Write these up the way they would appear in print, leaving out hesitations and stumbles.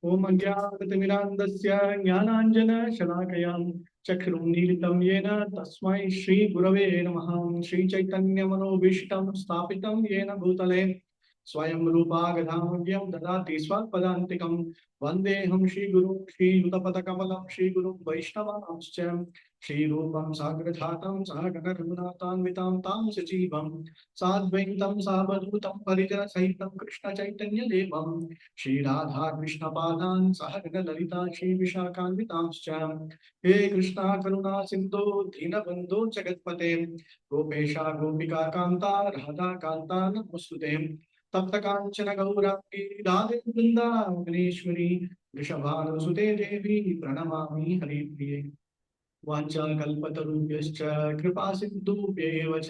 ओम अज्ञाततिमिरान्धस्य ज्ञानाञ्जनशलाकयां चक्षुरुन्मीलितं येन तस्मै श्रीगुरवे नमः। श्रीचैतन्यमनोभीष्टं स्थापितं येन भूतले स्वयं रूपा गदामह्यं ददाति स्वपदान्तिकं। वन्देऽहं श्रीगुरुं श्रीयुतपदकमलं श्रीगुरुं वैष्णवांश्च श्रीरूपं साग्रजातं सहगणरघुनाथान्वितां तां सजीवं साद्वैतं सावधूतं परिजनसहितं कृष्णचैतन्यदेवं श्री राधा कृष्ण पादान सहगण ललिता श्री विशाखान्वितांश्च। हे कृष्णा करुणा सिंधु दीनबंधु जगत्पते गोपेशा गोपिका कांता राधा कांता नमोस्तुते। तप्त कांचन गौरांगी राधे वृंदावनेश्वरी वृषभानुसुते देवी प्रणमामि हरिप्रिये। वाञ्छाकल्पतरुभ्यश्च कृपा सिन्धुभ्येव च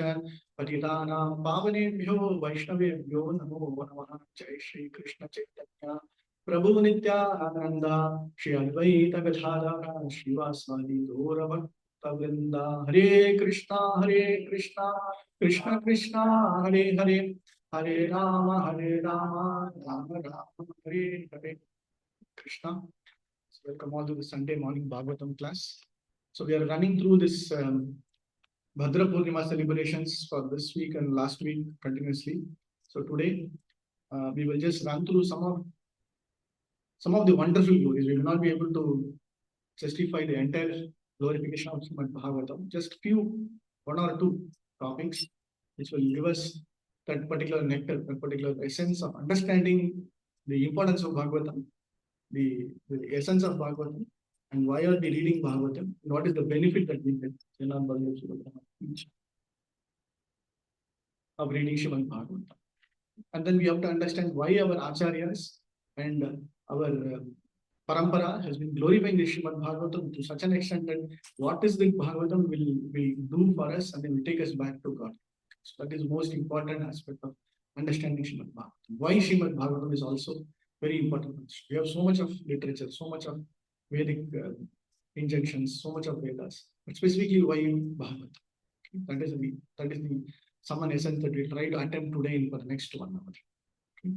पतितानां पावनेभ्यो वैष्णवेभ्यो नमो नमः। जय श्री कृष्ण चैतन्य प्रभु नित्यानंद श्री अद्वैत गदाधर श्रीवासादि गौरभक्त वृंदा। हरे Krishna Krishna Krishna Hare Hare Hare Ram Ram Ram Hare Hare. Krishna. So welcome all to the Sunday morning Bhagavatam class. So we are running through this bhadra poornima celebrations for this week and last week continuously. So today we will just run through some of the wonderful glories. We will not be able to justify the entire glorification of Srimad Bhagavatam. Just one or two topics which will give us that particular nectar, that particular essence of understanding the importance of Bhagavatam, the essence of Bhagavatam, and why are we reading Bhagavatam, and what is the benefit that we get of reading Srimad Bhagavatam. And then we have to understand why our acharyas and our parampara has been glorifying the Srimad Bhagavatam to such an extent that what is the Bhagavatam will do for us and then will take us back to God. So that is the most important aspect of understanding Srimad Bhagavatam. Why Srimad Bhagavatam is also very important. We have so much of literature, so much of Vedic injunctions, so much of Vedas, but specifically why Bhagavatam. That is the summon essence that we try to attempt today for the next 1 hour. Okay.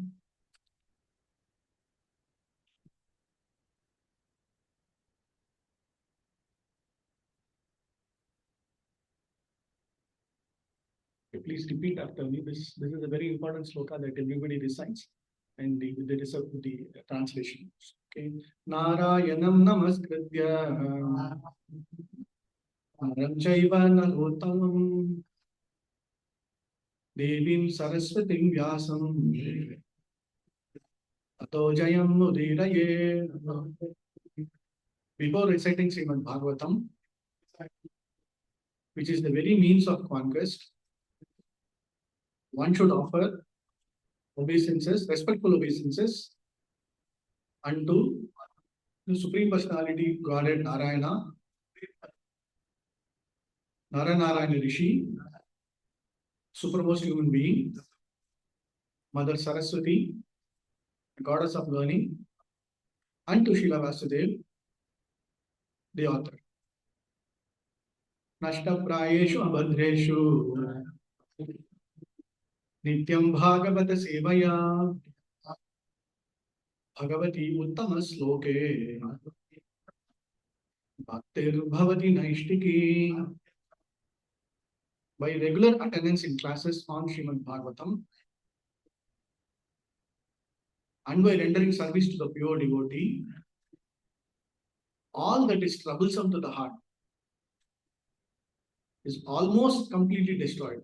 Please repeat after me. This is a very important sloka that everybody recites, and there is the translation. Okay. Narayanam namaskritya naram chaiva narottamam devim saraswatim vyasam ato jayam udiraye. Before reciting Srimad Bhagavatam, which is the very means of conquest, one should offer obeisances, respectful obeisances unto the Supreme Personality Godhead Narayana, Narayana Rishi, Supremmost Human Being, Mother Saraswati, Goddess of Learning, and to Srila Vasudev, the author. Nashta Prayeshu Abhadreshu Nityam Bhagavata Sevaya Bhagavati Uttama Sloke Bhaktir Bhavati Naishtiki. By regular attendance in classes on Srimad Bhagavatam and by rendering service to the pure devotee, all that is troublesome to the heart is almost completely destroyed.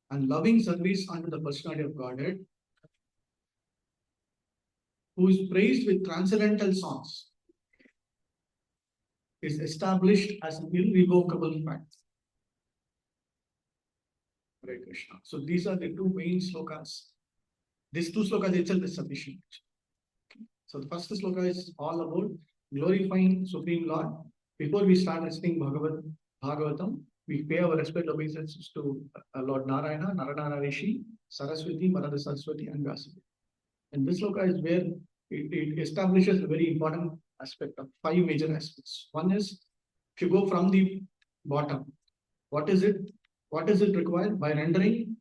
And loving service unto the personality of Godhead, who is praised with transcendental songs, is established as an irrevocable fact. Hare Krishna. So these are the two main slokas. These two slokas itself is sufficient. Okay. So the first sloka is all about glorifying Supreme Lord. Before we start reciting Bhagavatam, we pay our respect obeisances to Lord Narayana, Narayana Rishi, Saraswati, Mother Saraswati, and Vasudev. And this sloka is where it establishes a very important aspect of 5 major aspects. One is, if you go from the bottom, what is it required? By rendering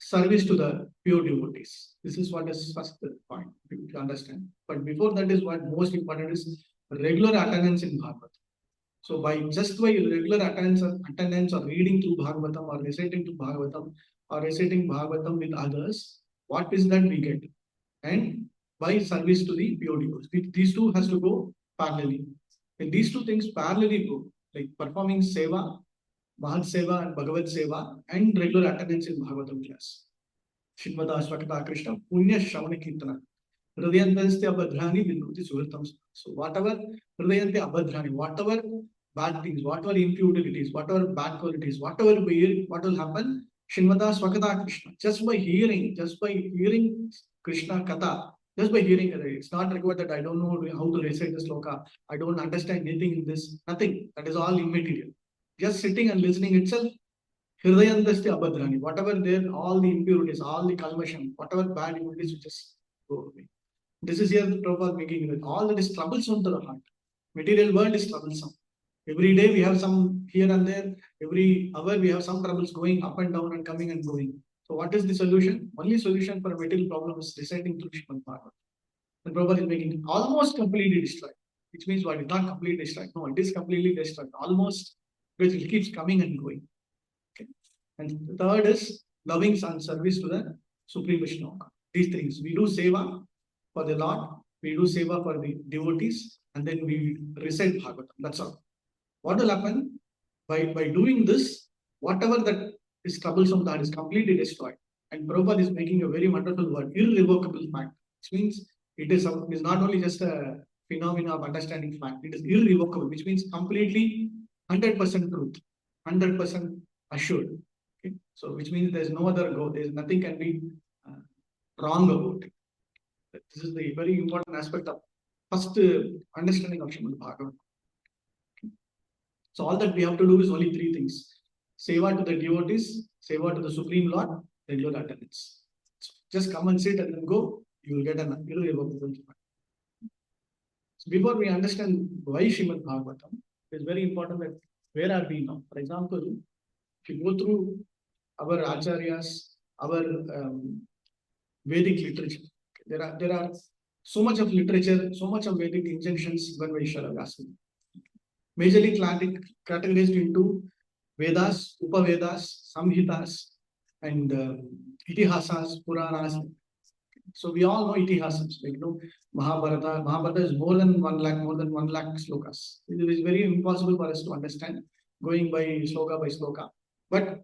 service to the pure devotees. This is what is first point to understand. But before that is what most important is regular attendance in Bhagavatam. So by regular attendance or reading through Bhagavatam or reciting to Bhagavatam or reciting Bhagavatam with others, what is that we get? And by service to the pure devotees. These two has to go parallelly. When these two things parallelly go, like performing seva, Mahad Seva and Bhagavad Seva and regular attendance in Bhagavatam class. Shrimada Swakata Krishna Punya Shravana Kirtana. Hridayantasti Abhadrani Vinruti Suhritam. So whatever Hridayanti Abhadrani, whatever bad things, whatever impurities, whatever bad qualities, whatever we hear, what will happen? Shrimada Swakata Krishna. Just by hearing Krishna Katha, just by hearing it, it's not required that I don't know how to recite the sloka, I don't understand anything in this, nothing. That is all immaterial. Just sitting and listening itself, Hridayantasti Abhadrani, whatever there, all the impurities, all the kalmasham, whatever bad impurities, just go away. This is here Prabhupada making it. All that is troublesome to the heart. Material world is troublesome. Every day we have some here and there. Every hour we have some troubles going up and down and coming and going. So what is the solution? Only solution for a material problem is reciting through Srimad Bhagavatam. And Prabhupada is making it almost completely destroyed. Which means what? It's not completely destroyed. No, it is completely destroyed. Almost, because it keeps coming and going. Okay. And the third is loving and service to the Supreme Vishnu. These things. We do seva for the Lord, we do seva for the devotees, and then we recite Bhagavatam. That's all. What will happen? By doing this, whatever that is troublesome, that is completely destroyed. And Prabhupada is making a very wonderful word, irrevocable fact. Which means it is not only just a phenomena of understanding fact, it is irrevocable, which means completely 100% truth, 100% assured. Okay? So which means there's no other go, there's nothing can be wrong about it. This is the very important aspect of first understanding of Srimad Bhagavatam. So all that we have to do is only three things. Seva to the devotees, seva to the Supreme Lord, regular attendance. So just come and sit and then go, you will get an irrevocable. So before we understand why Srimad Bhagavatam, it is very important that where are we now? For example, if you go through our acharyas, our Vedic literature, there are so much of literature, so much of Vedic injunctions given by Ishvara. Majorly categorized into Vedas, Upavedas, Samhitas, and Itihasas, Puranas. So we all know Itihasas. Like, Mahabharata. Mahabharata is more than 1 lakh slokas. It is very impossible for us to understand going by sloka. But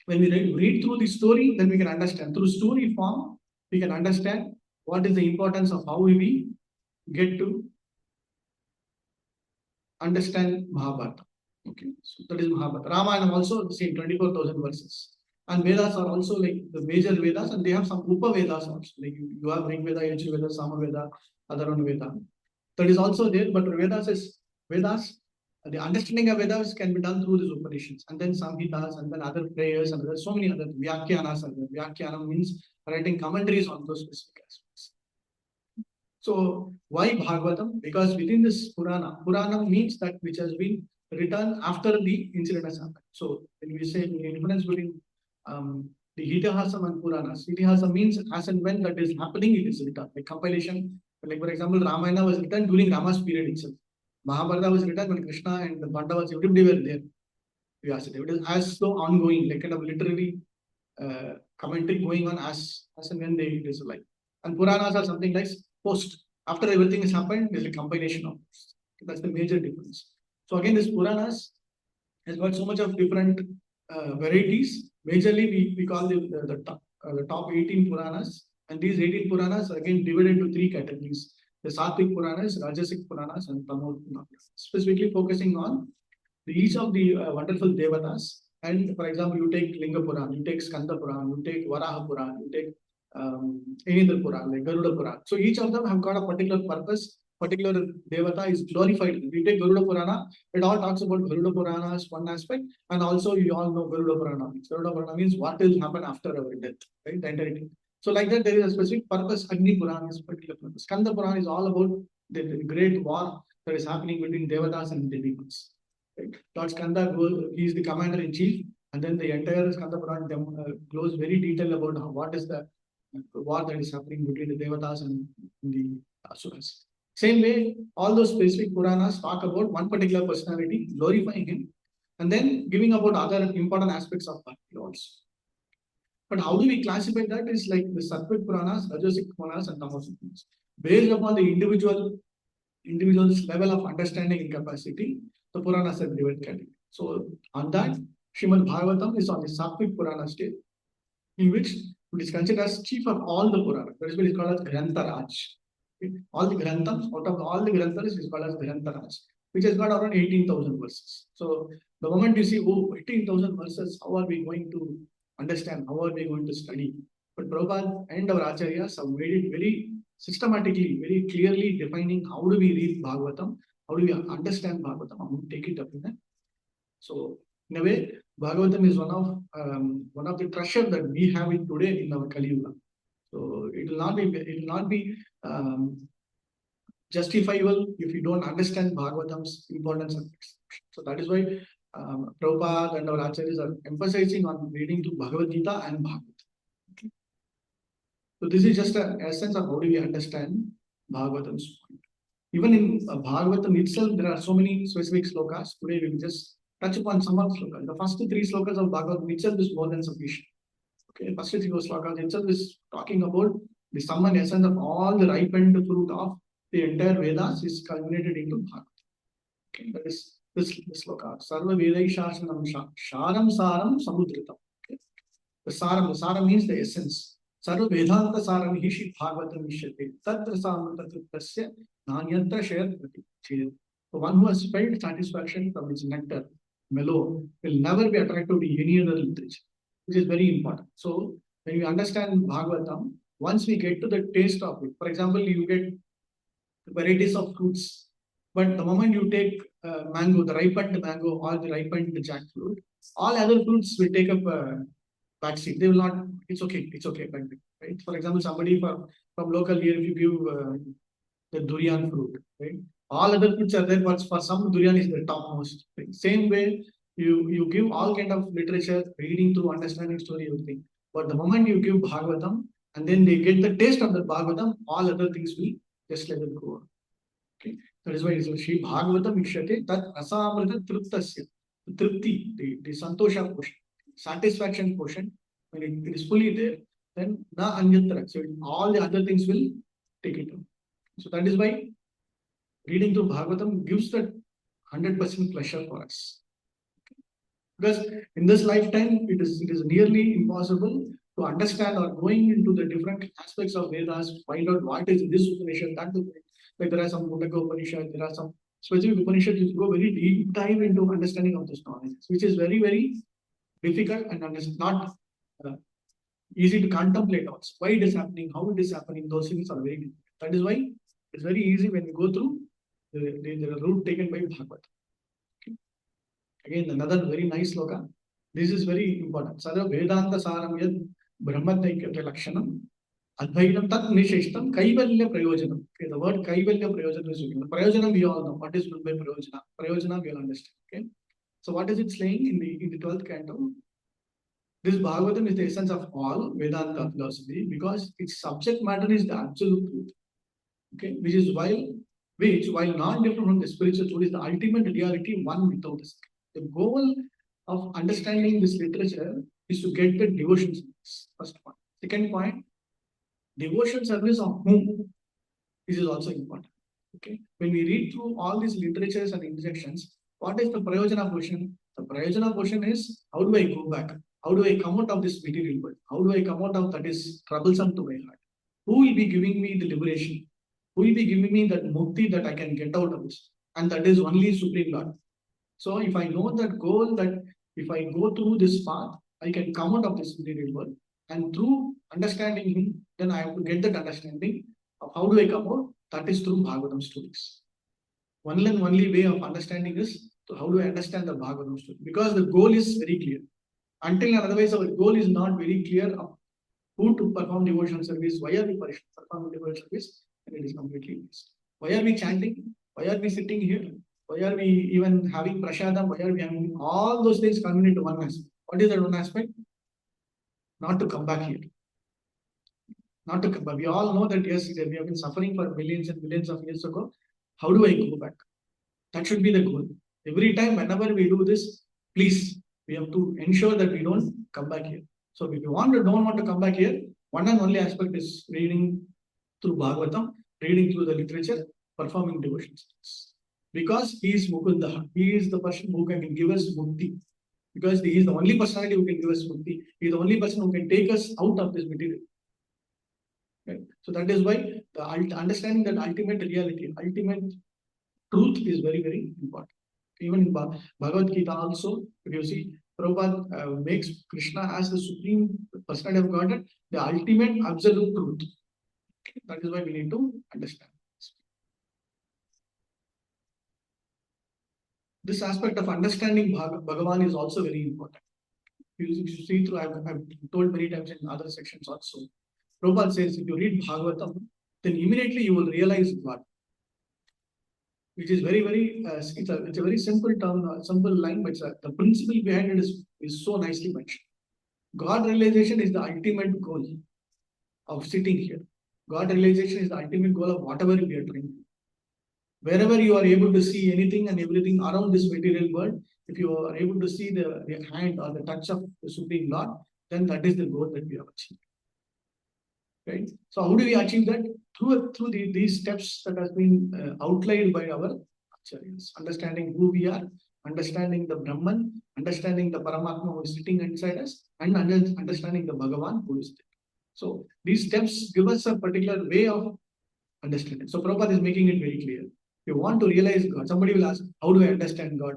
when we read through the story, then we can understand. Through story form, we can understand what is the importance of how we get to understand Mahabharata. Okay, so that is Mahabharata. Ramayana also the same 24,000 verses. And Vedas are also like the major Vedas, and they have some Upa Vedas also. Like you have Rig Veda, Yajur Veda, Sama Veda, Adharvana Veda. That is also there, but Vedas, the understanding of Vedas can be done through these Upanishads, and then Samhitas, and then other prayers, and there's so many other Vyakhyanas. Vyakhyanam means writing commentaries on those specific aspects. So why Bhagavatam? Because within this Purana means that which has been written after the incident has happened. So when we say the difference between the Itihasam and Puranas, Itihasam means as and when that is happening, it is written. Like compilation, like for example, Ramayana was written during Rama's period itself. Mahabharata was written when Krishna and the Pandavas, everybody were there. It is as though ongoing, like kind of literally commentary going on as and when they it is like. And Puranas are something like post. After everything has happened, there's a compilation of this. That's the major difference. So again, this Puranas has got so much of different varieties. Majorly, we call the top 18 Puranas. And these 18 Puranas are again divided into 3 categories. The Sattvic Puranas, Rajasic Puranas, and Tamil Puranas. Specifically focusing on each of the wonderful Devatas. And for example, you take Linga Purana, you take Skanda Purana, you take Varaha Purana, you take any other Purana, like Garuda Purana. So each of them have got a particular purpose, particular Devata is glorified. If you take Garuda Purana, it all talks about Garuda Purana as one aspect, and also you all know Garuda Purana. Garuda Purana means what will happen after our death, right? The entirety. So like that, there is a specific purpose. Agni Purana is a particular purpose. Skanda Purana is all about the great war that is happening between Devatas and Devikas. Right? Lord Skanda, he is the commander in chief. And then the entire Skanda Purana goes very detailed about what is the war that is happening between the Devatas and the Asuras. Same way, all those specific Puranas talk about one particular personality, glorifying him, and then giving about other important aspects of Bhakti also. But how do we classify that? Is like the Sattvic Puranas, Rajasic Puranas, and Tamasic Puranas. Based upon the individual's level of understanding and capacity, the Puranas are divided category. So on that, Srimad Bhagavatam is on the Sattvic Purana stage, in which it is considered as chief of all the Puranas. That is what is called as Grantha Raj. Okay? All the Granthams, out of all the Granthas, is called as Grantha Raj, which has got around 18,000 verses. So the moment you see, oh, 18,000 verses, how are we going to understand? How are we going to study? But Prabhupada and our Acharyas have made it very systematically, very clearly defining how do we read Bhagavatam, how do we understand Bhagavatam, how do we take it up in that. So in a way, Bhagavatam is one of the treasure that we have it today in our Kali Yuga. So it will not be justifiable if you don't understand Bhagavatam's importance. So that is why Prabhupada and our Acharyas are emphasizing on reading to Bhagavad Gita and Bhagavatam. Okay. So this is just an essence of how do we understand Bhagavatam's point. Even in Bhagavatam itself, there are so many specific slokas. Today we will just touch upon some of the slokas. The first 3 slokas of Bhagavatam itself is more than sufficient. Okay, first 3 slokas itself is talking about the sum and essence of all the ripened fruit of the entire Vedas is culminated into Bhagavatam. Okay, that is this sloka. Sarva Vedai Shashanam Sharam Saram Samudritam. Okay. The saram means the essence. Sarva Vedanta Saram Hishi Bhagavatam Vishyate. Tatra Samrita Triptasya Nanyatra Shayat Prati. The one who has felt satisfaction from its nectar, mellow, will never be attracted to any other literature, which is very important. So when you understand Bhagavatam, once we get to the taste of it, for example, you get varieties of fruits, but the moment you take mango, the ripened mango or the ripened jackfruit, all other fruits will take up a backseat. They will not, it's okay, right? For example, somebody from local here, if you give the durian fruit, right? All other fruits are there, but for some durian is the topmost. Right? Same way, you give all kind of literature, reading through, understanding story, everything. But the moment you give Bhagavatam, and then they get the taste of the Bhagavatam, all other things will just let it go. Okay, that is why it is Shri Bhagavatam Ishyate Tat Asamrita Triptasya. Tripti, the Santosha portion, satisfaction portion, when it is fully there, then na anyatra. So all the other things will take it on. So that is why reading through Bhagavatam gives that 100% pleasure for us. Because in this lifetime, it is nearly impossible to understand or going into the different aspects of Vedas, find out what is this Upanishad, that Upanishad. Like there are some Mundaka Upanishad, there are some specific Upanishads which go very deep dive into understanding of this knowledge, which is very, very difficult and not easy to contemplate also. Why it is happening, how it is happening, those things are very difficult. That is why it's very easy when we go through the route taken by Bhagavad. Okay. Again, another very nice sloka. This is very important. Sada Vedanta Saram Yad Brahmataikyata Lakshanam Advaitam Tat Nisheshtam Kaivalya Prayojanam. Okay, the word Kaivalya Prayojanam is used. Prayojanam we all know. What is meant by Prayojana? Prayojana we all understand. Okay. So what is it saying in the 12th canto? This Bhagavatam is the essence of all Vedanta philosophy because its subject matter is the absolute truth. Okay, while not different from the spiritual truth, is the ultimate reality, one without a second. The goal of understanding this literature is to get the devotion service. First point. Second point, devotion service of whom? This is also important. Okay, when we read through all these literatures and interjections, what is the Prayojana portion? The Prayojana portion is how do I go back? How do I come out of this material world? How do I come out of that is troublesome to my heart? Who will be giving me the liberation? Who will be giving me that mukti that I can get out of this? And that is only Supreme Lord. So if I know that goal, that if I go through this path, I can come out of this material world. And through understanding him, then I have to get that understanding of how do I come out? That is through Bhagavatam stories. One and only way of understanding is so how do I understand the Bhagavatam story? Because the goal is very clear. Until otherwise, our goal is not very clear of who to perform devotional service, why are we performing devotional service, and it is completely missed. Why are we chanting? Why are we sitting here? Why are we even having prashadam? Why are we having all those things coming into one aspect? What is that one aspect? Not to come back here. Not to come back. We all know that yes, we have been suffering for millions and millions of years ago. How do I go back? That should be the goal. Every time, whenever we do this, please, we have to ensure that we don't come back here. So if you don't want to come back here, one and only aspect is reading through Bhagavatam, reading through the literature, performing devotions. Because he is Mukunda, he is the person who can give us mukti. Because he is the only personality who can give us mukti. He is the only person who can take us out of this material. Right? So that is why the understanding that ultimate reality, ultimate truth is very, very important. Even in Bhagavad Gita also, if you see, Prabhupada makes Krishna as the supreme personality of Godhead, the ultimate absolute truth. That is why we need to understand. This aspect of understanding Bhagavan is also very important. You see through, I've told many times in other sections also. Prabhupada says, if you read Bhagavatam, then immediately you will realize God. Which is very, very, it's a very simple term, simple line, but the principle behind it is so nicely mentioned. God realization is the ultimate goal of sitting here. God realization is the ultimate goal of whatever we are trying to do. Wherever you are able to see anything and everything around this material world, if you are able to see the hand or the touch of the Supreme Lord, then that is the goal that we have achieved. Right? So how do we achieve that? Through these steps that has been outlined by our acharyas. Understanding who we are, understanding the Brahman, understanding the Paramatma who is sitting inside us, and understanding the Bhagavan who is there. So these steps give us a particular way of understanding. So Prabhupada is making it very clear. If you want to realize God, somebody will ask, how do I understand God?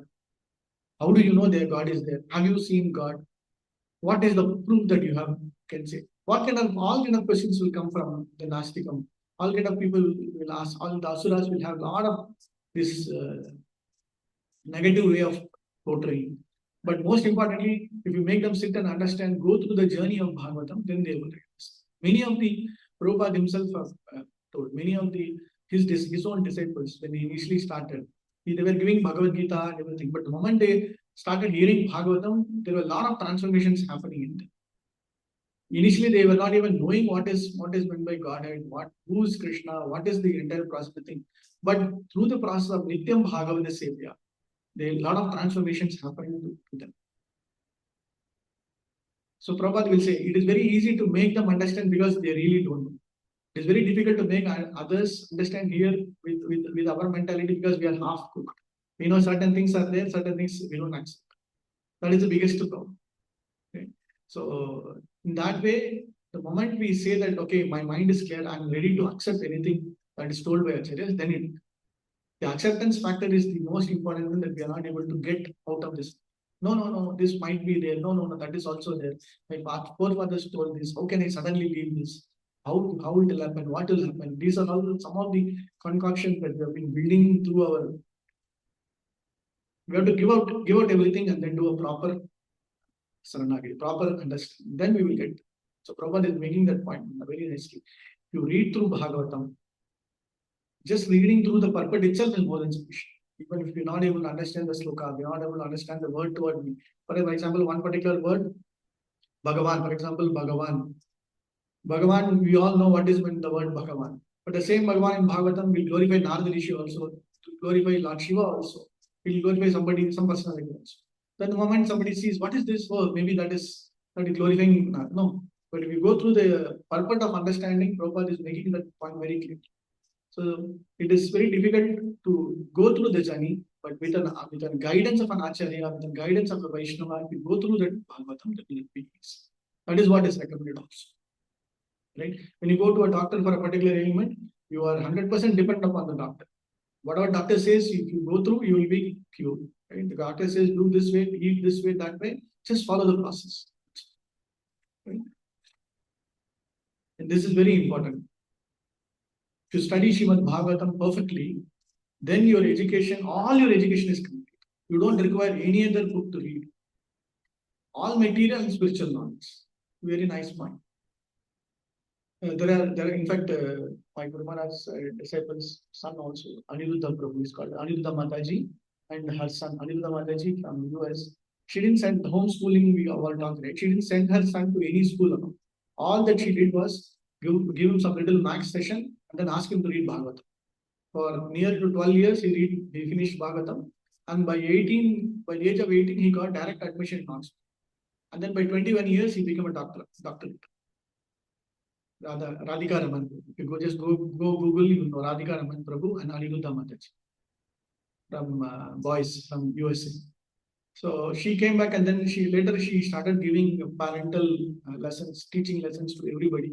How do you know that God is there? Have you seen God? What is the proof that you have can say? All kind of questions will come from the Nastikam. All kind of people will ask, all the Asuras will have a lot of this negative way of portraying. But most importantly, if you make them sit and understand, go through the journey of Bhagavatam, then they will realize. Many of the Prabhupada himself have told, many of his own disciples, when he initially started, they were giving Bhagavad Gita and everything. But the moment they started hearing Bhagavatam, there were a lot of transformations happening in them. Initially, they were not even knowing what is meant by Godhead, who is Krishna, what is the entire process thing. But through the process of Nityam Bhagavata Sevya, there are a lot of transformations happening to them. So Prabhupada will say, it is very easy to make them understand because they really don't know. It is very difficult to make others understand here with our mentality because we are half cooked. We know certain things are there, certain things we don't accept. That is the biggest problem. Okay? So in that way, the moment we say that, okay, my mind is clear, I'm ready to accept anything that is told by acharyas, then the acceptance factor is the most important thing that we are not able to get out of this. No, this might be there. No, that is also there. My forefathers told this. How can I suddenly leave this? How it will happen? What will happen? These are all some of the concoctions that we have been building through our. We have to give out everything and then do a proper saranagati, proper understanding. Then we will get. So Prabhupada is making that point very nicely. You read through Bhagavatam, just reading through the purport itself is more than sufficient. Even if you're not able to understand the sloka, you're not able to understand the word to word. For example, one particular word, Bhagavan, for example, Bhagavan. Bhagavan, we all know what is meant the word Bhagavan. But the same Bhagavan in Bhagavatam will glorify Narada Rishi also, to glorify Lord Shiva also, will glorify somebody, some personality also. Then the moment somebody sees, what is this? Oh, maybe that is glorifying Narada. No. But if you go through the purport of understanding, Prabhupada is making that point very clear. So it is very difficult to go through the journey, but with a guidance of an acharya, with the guidance of a Vaishnava, if you go through that Bhagavatam, that will be easy. That is what is recommended also. Right? When you go to a doctor for a particular ailment, you are 100% dependent upon the doctor. Whatever doctor says, if you go through, you will be cured. Right? The doctor says, do this way, eat this way, that way. Just follow the process. Right? And this is very important. If you study Srimad Bhagavatam perfectly, then your education, all your education is complete. You don't require any other book to read. All material and spiritual knowledge. Very nice point. There are in fact, my Guru Maharaj's disciples' son also, Aniruddha Prabhu is called Aniruddha Mataji, and her son Aniruddha Mataji from US. She didn't send homeschooling, we all talk, right? She didn't send her son to any school alone. All that she did was give him some little max session and then ask him to read Bhagavatam. For near to 12 years, he finished Bhagavatam. And by the age of 18, he got direct admission in Oxford. And then by 21 years, he became a doctorate. Radhika Raman. You go Google, you know Radhika Raman Prabhu and Aniruddha Mataji from boys from USA. So she came back and then she started giving parental lessons, teaching lessons to everybody,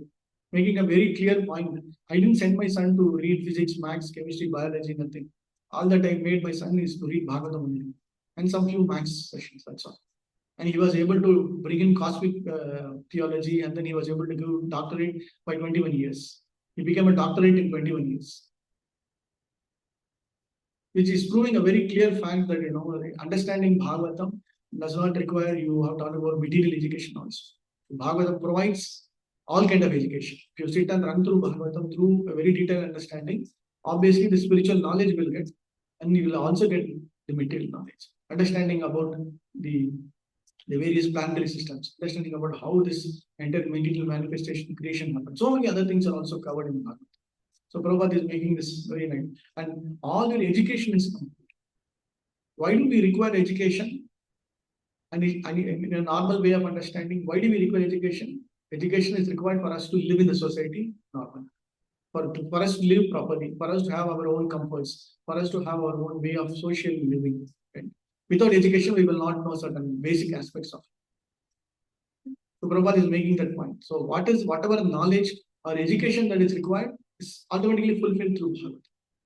making a very clear point. I didn't send my son to read physics, maths, chemistry, biology, nothing. All that I made my son is to read Bhagavatam only and some few maths sessions. That's all. And he was able to bring in cosmic theology, and then he was able to do doctorate by 21 years. He became a doctorate in 21 years, which is proving a very clear fact that understanding Bhagavatam does not require you have to undergo material education also. Bhagavatam provides all kind of education. If you sit and run through Bhagavatam through a very detailed understanding, obviously the spiritual knowledge will get, and you will also get the material knowledge. Understanding about the various planetary systems, understanding about how this entire material manifestation creation happens. So many other things are also covered in Bhagavatam. So Prabhupada is making this very nice. And all your education is complete. Why do we require education? And in a normal way of understanding, why do we require education? Education is required for us to live in the society normally. For us to live properly, for us to have our own comforts, for us to have our own way of social living. Right? Without education, we will not know certain basic aspects of it. So Prabhupada is making that point. So whatever knowledge or education that is required is automatically fulfilled through Bhagavad.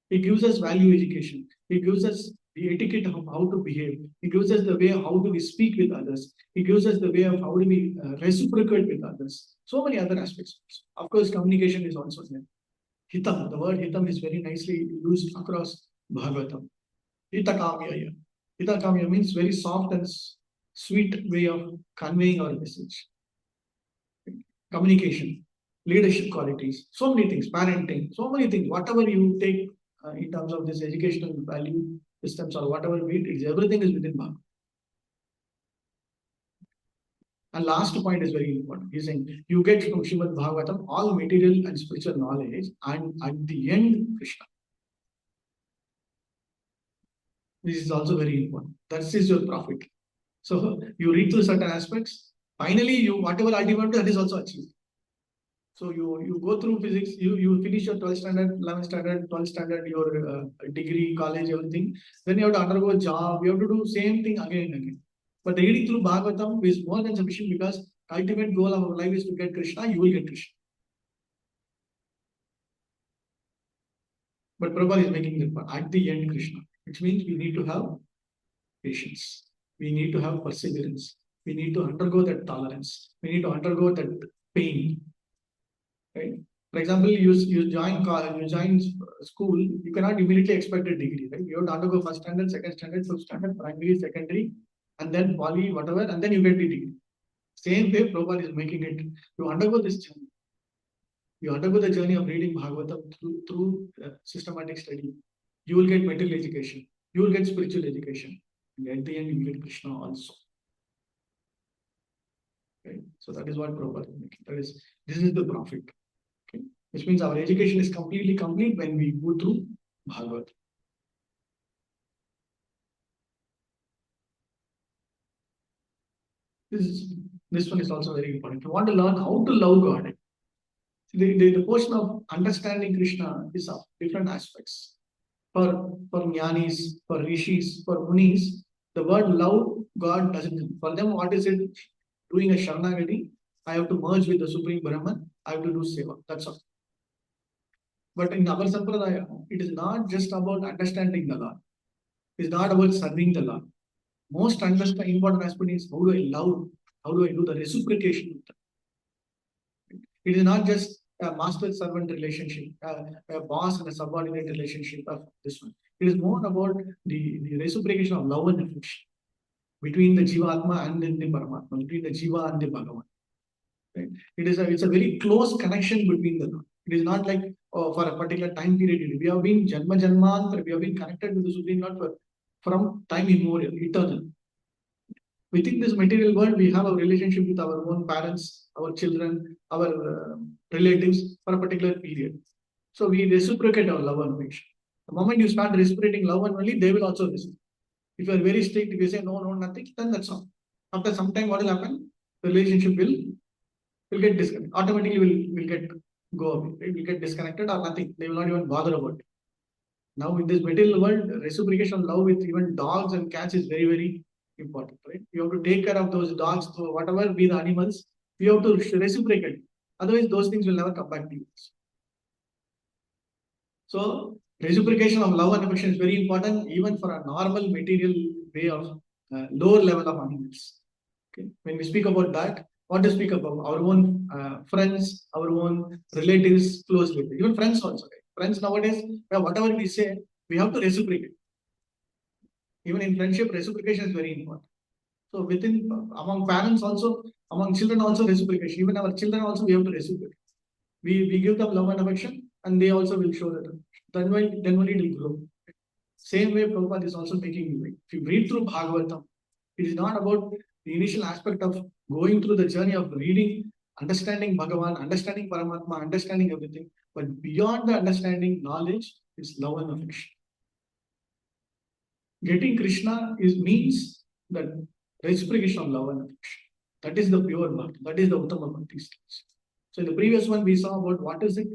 It gives us value education. It gives us the etiquette of how to behave. It gives us the way how do we speak with others. It gives us the way of how do we reciprocate with others. So many other aspects. Of course, communication is also there. Hitam, the word hitam is very nicely used across Bhagavatam. Hitakamyaya. Hitakamya means very soft and sweet way of conveying our message. Communication, leadership qualities, so many things, parenting, so many things. Whatever you take in terms of this educational value systems or whatever it is, everything is within Bhagavad. And last point is very important. He's saying you get from Srimad Bhagavatam all material and spiritual knowledge, and at the end, Krishna. This is also very important. That is your profit. So you read through certain aspects. Finally, you whatever ultimate that is also achieved. So you go through physics, you finish your 12th standard, 11th standard, 12th standard, your degree, college, everything. Then you have to undergo a job. You have to do same thing again and again. But reading through Bhagavatam is more than sufficient because ultimate goal of our life is to get Krishna. You will get Krishna. But Prabhupada is making the point at the end Krishna, which means we need to have patience. We need to have perseverance. We need to undergo that tolerance. We need to undergo that pain. Right? For example, you join school, you cannot immediately expect a degree, right? You have to undergo first standard, second standard, third standard, primary, secondary, and then poly, whatever, and then you get the degree. Same way Prabhupada is making it. You undergo this journey. You undergo the journey of reading Bhagavatam through systematic study. You will get material education. You will get spiritual education. And at the end, you will get Krishna also. Okay? So that is what Prabhupada is making. This is the profit. Okay? Which means our education is completely complete when we go through Bhagavad. This one is also very important. If you want to learn how to love God, the portion of understanding Krishna is of different aspects. For jnanis, for rishis, for munis, the word love God doesn't. For them, what is it? Doing a Sharanagati, I have to merge with the Supreme Brahman, I have to do seva. That's all. But in our Sampradaya, it is not just about understanding the Lord. It is not about serving the Lord. Most important aspect is how do I love? How do I do the reciprocation? It is not just a master-servant relationship, a boss and a subordinate relationship of this one. It is more about the reciprocation of love and affection between the Jivatma and the Paramatma, between the Jiva and the Bhagavan. Right? It's a very close connection between the two. It is not like for a particular time period. We have been Janma Janmantra, we have been connected with the Supreme Lord from time immemorial, eternal. Within this material world, we have a relationship with our own parents, our children, our relatives for a particular period. So we reciprocate our love and affection. The moment you start reciprocating love and only, they will also reciprocate. If you are very strict, if you say no, no, nothing, then that's all. After some time, what will happen? The relationship will get disconnected. Automatically will get go away. It will get disconnected or nothing. They will not even bother about it. Now in this material world, reciprocation of love with even dogs and cats is very, very important, right? You have to take care of those dogs, so whatever be the animals, you have to reciprocate. Otherwise, those things will never come back to you. So reciprocation of love and affection is very important, even for a normal material way of lower level of animals. Okay. When we speak about that, what to speak about? Our own friends, our own relatives, close relatives, even friends also. Right? Friends nowadays, whatever we say, we have to reciprocate. Even in friendship, reciprocation is very important. So within, among parents also, among children also reciprocation. Even our children also, we have to reciprocate. We give them love and affection, and they also will show that. Then only it will grow. Same way Prabhupada is also making you. If you read through Bhagavatam, it is not about the initial aspect of going through the journey of reading, understanding Bhagavan, understanding Paramatma, understanding everything. But beyond the understanding, knowledge is love and affection. Getting Krishna means that reciprocation of love and affection. That is the pure bhakti. That is the Uttama Bhakti stage. So in the previous one, we saw about what is it?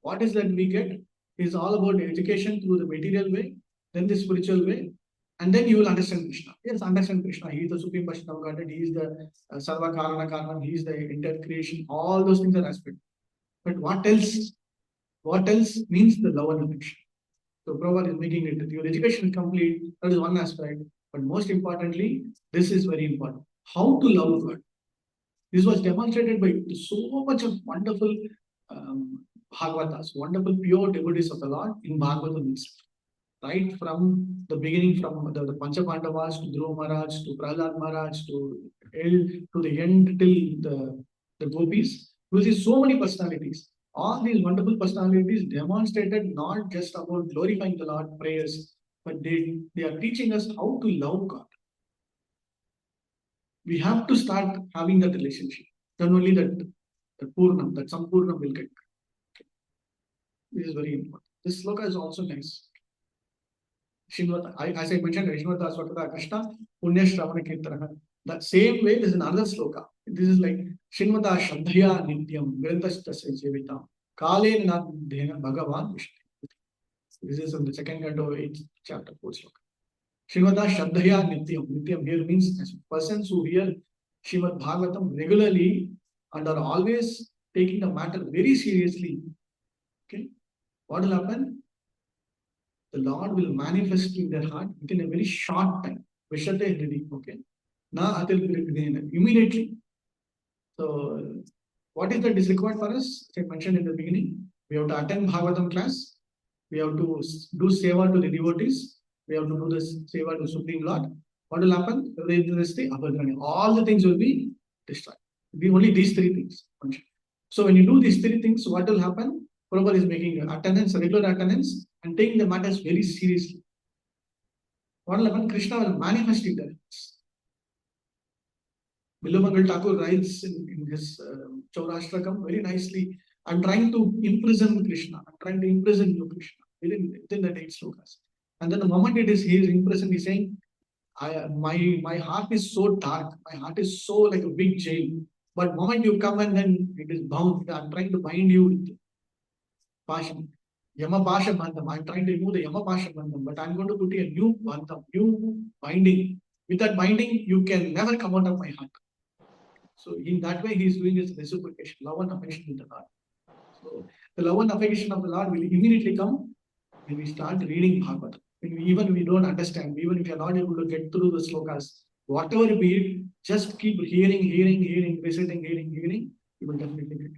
What is that we get? Is all about education through the material way, then the spiritual way, and then you will understand Krishna. Yes, understand Krishna. He is the supreme person of Godhead. He is the Sarva Karana Karanam. He is the entire creation. All those things are aspect. But what else? What else means the love and affection? So Prabhupada is making it. Your education is complete. That is one aspect. But most importantly, this is very important. How to love God. This was demonstrated by so much of wonderful Bhagavatas, wonderful pure devotees of the Lord in Bhagavatam itself. Right from the beginning, from the Pancha Pandavas to Dhruva Maharaj to Prahlad Maharaj to the end till the gopis, you will see so many personalities. All these wonderful personalities demonstrated not just about glorifying the Lord, prayers, but they are teaching us how to love God. We have to start having that relationship. Then only that poornam, that sampurnam will get. This is very important. This sloka is also nice. Shinvata, as I mentioned, Shinvata Swakata Krishna, Punya Shravana Kirtana. The same way, there's another sloka. This is like Shinvata Shraddhaya Nityam, Grantashtasya Jevitam, Kale Nadhena Bhagavan Vishnu. This is in the second canto, 8th chapter, 4th sloka. Srimata Shraddhaya Nityam. Nityam here means persons who hear Srimad Bhagavatam regularly and are always taking the matter very seriously. Okay, what will happen? The Lord will manifest in their heart within a very short time. Vishate Hridi. Okay, na atil immediately. So, what is that is required for us? As I mentioned in the beginning, we have to attend Bhagavatam class. We have to do seva to the devotees. We have to do this seva to Supreme Lord. What will happen? All the things will be destroyed. Be only these three things. So when you do these three things, what will happen? Prabhupada is making attendance, regular attendance, and taking the matters very seriously. What will happen? Krishna will manifest in their hearts. Bilumangal Thakur writes in his Chaurashtakam very nicely. I'm trying to imprison Krishna. I'm trying to imprison you, Krishna, within the 8 slokas. And then the moment he is imprisoned, he's saying, my heart is so dark. My heart is so like a big jail. But moment you come and then it is bound. I'm trying to bind you with passion. Yama Pasha Bandham. I'm trying to remove the Yama Pasha Bandham, but I'm going to put you a new bandham, new binding. With that binding, you can never come out of my heart. So in that way, he is doing his reciprocation, love and affection with the Lord. So the love and affection of the Lord will immediately come when we start reading Bhagavatam. Even we don't understand, even if you are not able to get through the slokas, whatever be it, just keep hearing, reciting, hearing, you will definitely get it.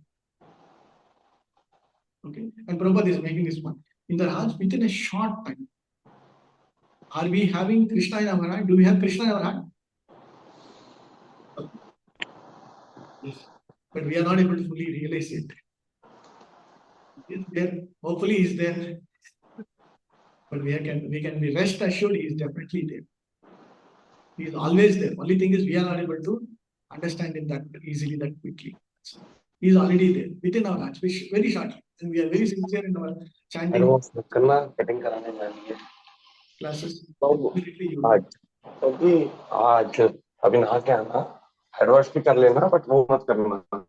Okay, and Prabhupada is making this point. In the hearts, within a short time, are we having Krishna in our heart? Do we have Krishna in our heart? Yes, but we are not able to fully realize it. It's there. Hopefully, he's there. But we can be rest assured he is definitely there. He is always there. Only thing is we are not able to understand it that easily, that quickly. So he is already there within our hearts, very shortly. And we are very sincere in our chanting classes. तो Immediately you will. अभी आज अभी नहा के आना, head wash भी कर लेना, बट वो मत करना.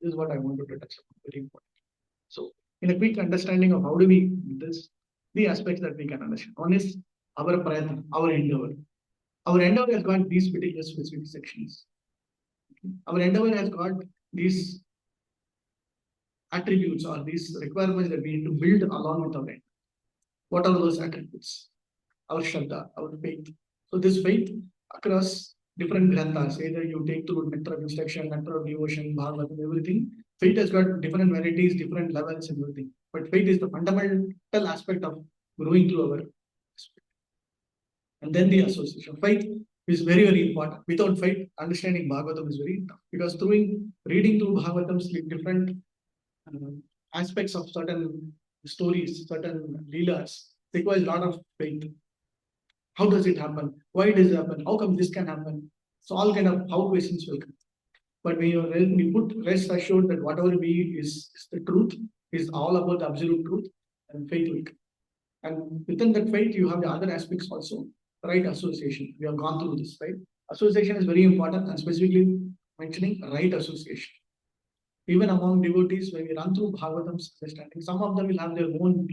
This is what I wanted to touch upon. Very important. So, in a quick understanding of how do we do this, the aspects that we can understand. One is our prayatna, our endeavor. Our endeavor has got these particular specific sections. Our endeavor has got these attributes or these requirements that we need to build along with our endeavor. What are those attributes? Our Shraddha, our faith. So this faith across different granthas, either you take through nectar of instruction, nectar of devotion, bhagavatam, everything. Faith has got different varieties, different levels, and everything. But faith is the fundamental aspect of growing through our aspect. And then the association. Faith is very, very important. Without faith, understanding Bhagavatam is very tough. Because through reading through Bhagavatams, different aspects of certain stories, certain leelas, requires a lot of faith. How does it happen? Why does it happen? How come this can happen? So all kind of how questions will come. But when we put rest assured that whatever we is the truth, is all about the absolute truth, and faith will come. And within that faith, you have the other aspects also. Right association. We have gone through this, right? Association is very important, and specifically mentioning right association. Even among devotees, when we run through Bhagavatam's understanding, some of them will have their own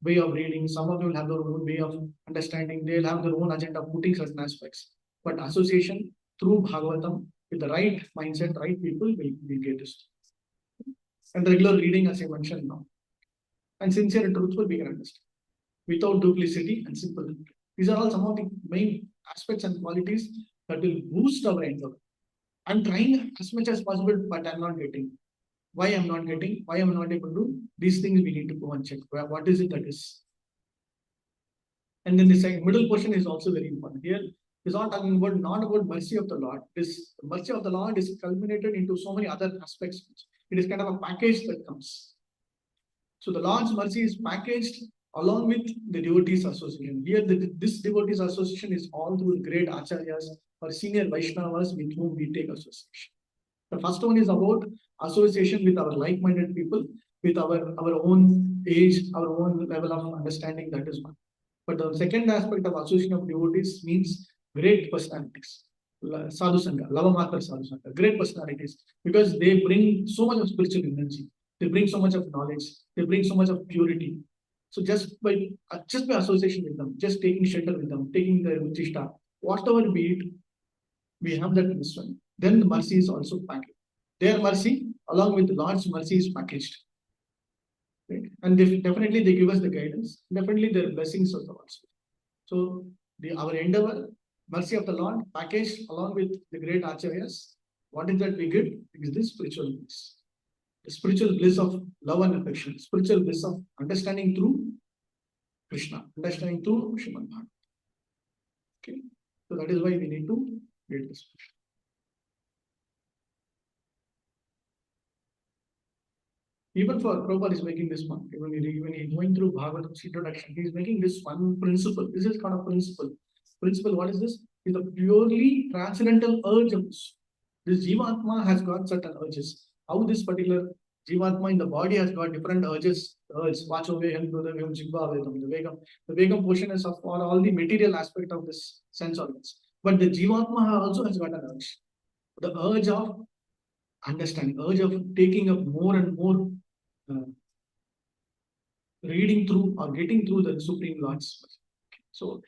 way of reading, some of them will have their own way of understanding, they'll have their own agenda of putting certain aspects. But association through Bhagavatam with the right mindset, right people will get this. And regular reading, as I mentioned now. And sincere and truthful, we can understand. Without duplicity and simple. These are all some of the main aspects and qualities that will boost our endeavor. I'm trying as much as possible, but I'm not getting. Why I'm not getting? Why I'm not able to do? These things we need to go and check. What is it that is? And then the second middle portion is also very important. Here is not talking about not about mercy of the Lord. This mercy of the Lord is culminated into so many other aspects. It is kind of a package that comes. So the Lord's mercy is packaged along with the devotees association. Here, this devotees association is all through the great acharyas or senior Vaishnavas with whom we take association. The first one is about association with our like-minded people, with our own age, our own level of understanding. That is one. But the second aspect of association of devotees means great personalities. Sadhu Sangha, Lavamatra Sadhu Sangha, great personalities, because they bring so much of spiritual energy. They bring so much of knowledge. They bring so much of purity. So just by association with them, just taking shelter with them, taking their Uchishta, whatever be it, we have that mission. Then the mercy is also packaged. Their mercy, along with the Lord's mercy, is packaged. Right? And definitely they give us the guidance. Definitely their blessings also. So our endeavor, mercy of the Lord, packaged along with the great acharyas. What is that we get? Is this spiritual bliss. The spiritual bliss of love and affection, spiritual bliss of understanding through Krishna, understanding through Srimad Bhagavatam. Okay, so that is why we need to get this. Even for Prabhupada is making this one. When he's going through Bhagavatam's introduction, he's making this one principle. This is kind of principle. Principle, what is this? Is a purely transcendental urge of this. This Jivatma has got certain urges. How this particular Jivatma in the body has got different urges. Vacho veham, dudavim, jigva vedam. The vegam portion is for all the material aspect of this sense organs. But the Jivatma also has got an urge. The urge of understanding, urge of taking up more and more reading through or getting through the Supreme Lord's. So